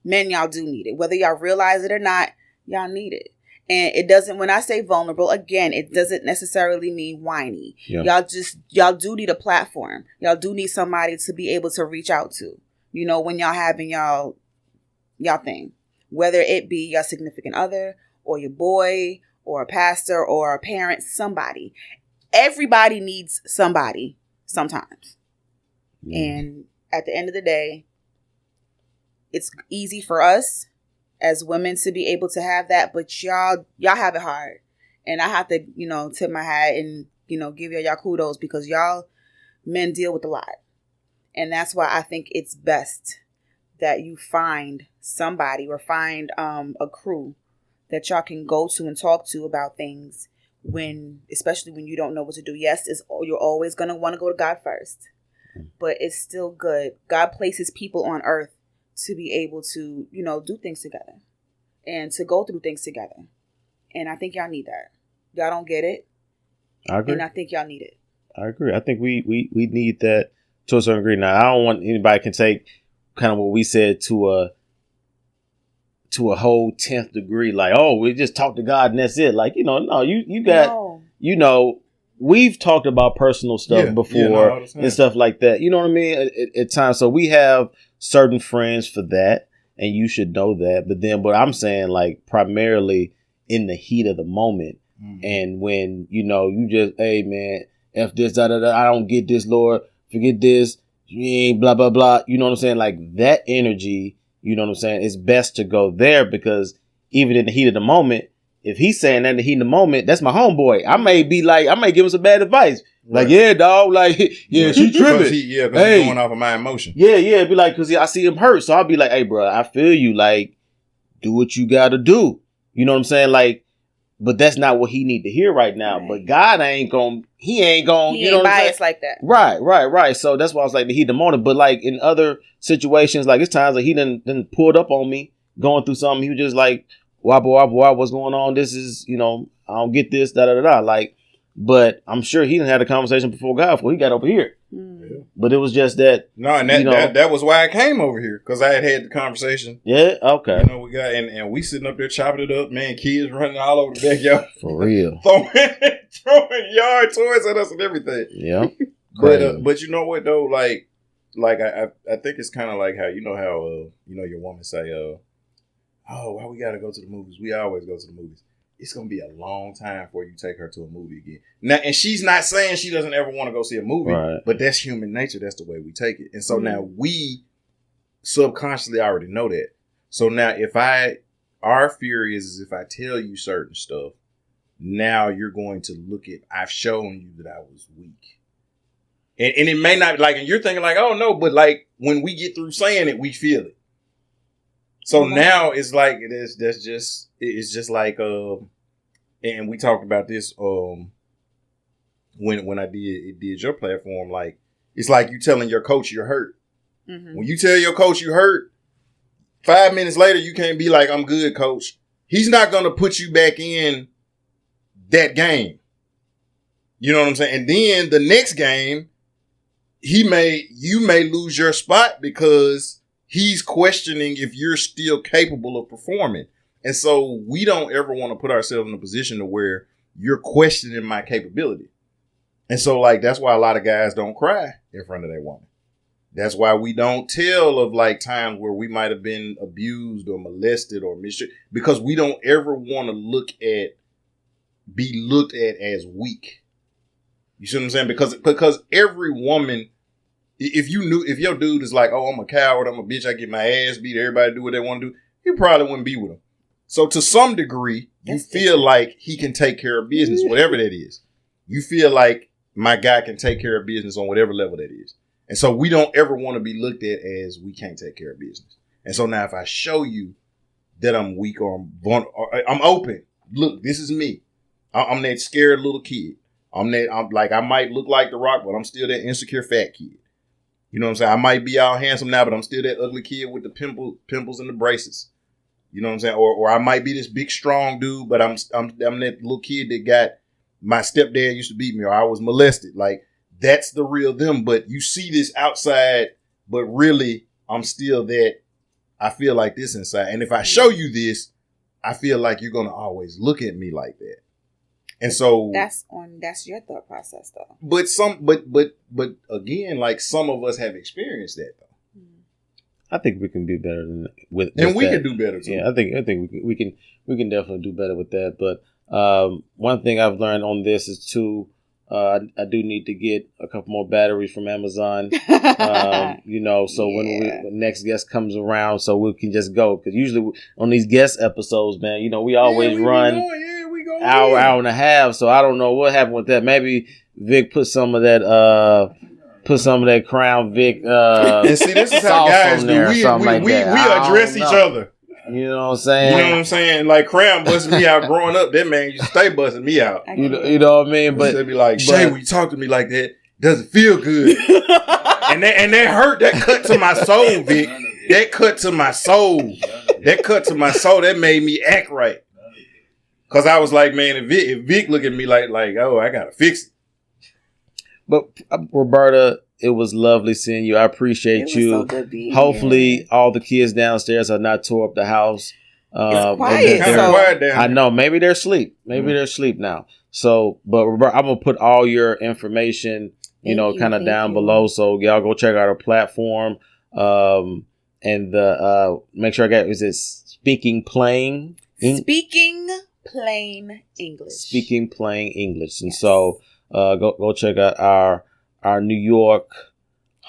Men, y'all do need it. Whether y'all realize it or not, y'all need it. And it doesn't, when I say vulnerable, again, it doesn't necessarily mean whiny. Yeah. Y'all do need a platform. Y'all do need somebody to be able to reach out to, you know, when y'all having y'all thing, whether it be your significant other or your boy or a pastor or a parent, somebody. Everybody needs somebody sometimes. And at the end of the day, it's easy for us as women to be able to have that, but y'all have it hard. And I have to, you know, tip my hat and, you know, give y'all kudos, because y'all men deal with a lot. And that's why I think it's best that you find somebody or find a crew that y'all can go to and talk to about things, especially when you don't know what to do. Yes, you're always going to want to go to God first, but it's still good. God places people on earth to be able to, you know, do things together and to go through things together. And I think y'all need that. Y'all don't get it. I agree. And I think y'all need it. I agree. I think we need that to a certain degree. Now, I don't want anybody can take kind of what we said to a whole 10th degree. Like, oh, we just talk to God and that's it. Like, you know, no, you got, you know, we've talked about personal stuff before and stuff like that. You know what I mean? At times. So we have certain friends for that, and you should know that. But then what I'm saying, like, primarily in the heat of the moment. And when, you know, you just, hey, man, F this, da, da, da, I don't get this, Lord, forget this, you ain't blah, blah, blah. You know what I'm saying? Like, that energy, you know what I'm saying? It's best to go there, because even in the heat of the moment, if he's saying that in the heat of the moment, that's my homeboy. I may give him some bad advice. Like, yeah, dog, like, yeah, she tripping. Because he's going off of my emotion. Yeah, be like, because I see him hurt. So I'll be like, hey, bro, I feel you. Like, do what you got to do. You know what I'm saying? Like, but that's not what he need to hear right now. Right. But God ain't going, you know what I'm saying? Biased like that. Right. So that's why I was like, the heat of the moment. But like in other situations, like it's times like he done pulled up on me going through something. He was just like, wobble, what's going on? This is, you know, I don't get this, da da da da. Like, but I'm sure he done had a conversation before he got over here. Yeah. But it was just that. No, and that was why I came over here, because I had the conversation. Yeah, okay. You know, we got and we sitting up there chopping it up, man. Kids running all over the backyard for real, throwing yard toys at us and everything. Yeah, but you know what though, like I think it's kind of like how you know your woman say, oh, why we gotta go to the movies? We always go to the movies. It's going to be a long time before you take her to a movie again. Now, and she's not saying she doesn't ever want to go see a movie, but that's human nature. That's the way we take it. And so now we subconsciously already know that. So now our fear is if I tell you certain stuff, now you're going to look at, I've shown you that I was weak. And it may not, like, and you're thinking like, oh no, but like when we get through saying it, we feel it. So now it's like it's just like and we talked about this when I did your platform, like it's like you telling your coach you're hurt. Mm-hmm. When you tell your coach you hurt, 5 minutes later you can't be like, I'm good, coach. He's not gonna put you back in that game. You know what I'm saying? And then the next game, you may lose your spot because he's questioning if you're still capable of performing. And so we don't ever want to put ourselves in a position to where you're questioning my capability. And so like, that's why a lot of guys don't cry in front of their woman. That's why we don't tell of like times where we might have been abused or molested or mistreated, because we don't ever want to be looked at as weak. You see what I'm saying? Because every woman, if your dude is like, oh, I'm a coward, I'm a bitch, I get my ass beat, everybody do what they want to do, you probably wouldn't be with him. So to some degree, you feel like he can take care of business, whatever that is. You feel like my guy can take care of business on whatever level that is. And so we don't ever want to be looked at as we can't take care of business. And so now if I show you that I'm weak or I'm open, look, this is me. I'm that scared little kid. I'm like, I might look like The Rock, but I'm still that insecure fat kid. You know what I'm saying? I might be all handsome now, but I'm still that ugly kid with the pimples and the braces. You know what I'm saying? Or I might be this big, strong dude, but I'm that little kid that got my stepdad used to beat me, or I was molested. Like, that's the real them. But you see this outside, but really, I'm still that. I feel like this inside. And if I show you this, I feel like you're gonna always look at me like that. And so that's your thought process, though. But again, like, some of us have experienced that, though. I think we can be better than with and we that. can do better too. Yeah, I think we can definitely do better with that. But one thing I've learned on this is too, I do need to get a couple more batteries from Amazon. You know, so when next guest comes around, so we can just go, because usually on these guest episodes, man, you know, we always run hour and a half. So I don't know what happened with that. Maybe Vic put some of that. Put some of that Crown Vic and see, this is how guys do. We address each other. You know what I'm saying? You know what I'm saying? Like, Crown busting me out growing up. That man used to stay busting me out. You know what I mean? But they'd be like, Shay, when you talk to me like that, does it feel good? and that hurt. That cut to my soul, Vic. That cut to my soul. That made me act right. Because I was like, man, if Vic look at me like, oh, I gotta fix it. But Roberta, it was lovely seeing you. I appreciate you. So good being Hopefully, here. all the kids downstairs are not tore up the house. It's quiet. Quiet down. I know. Maybe they're asleep. Maybe they're asleep now. So, but Roberta, I'm gonna put all your information, kind of down below. So y'all go check out our platform. And make sure I got, is it Speaking Plain? Speaking Plain English. Speaking Plain English. And so go check out our New York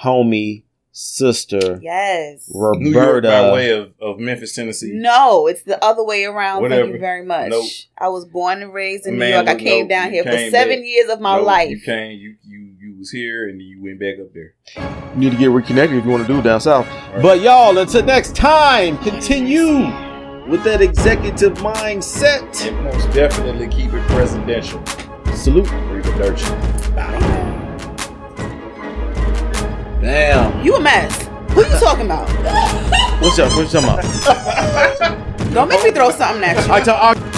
homie sister. Yes. Roberta. New York by way of Memphis, Tennessee. No, it's the other way around. Whatever. Thank you very much. Nope. I was born and raised in New York. I came down here for 7 years of my life. You came, you was here and you went back up there. You need to get reconnected if you want to do it down south. Right. But y'all, until next time, continue with that executive mindset. And most definitely keep it presidential. Salute. Damn. You a mess. Who you talking about? What's up? What you talking about? Don't make me throw something at you.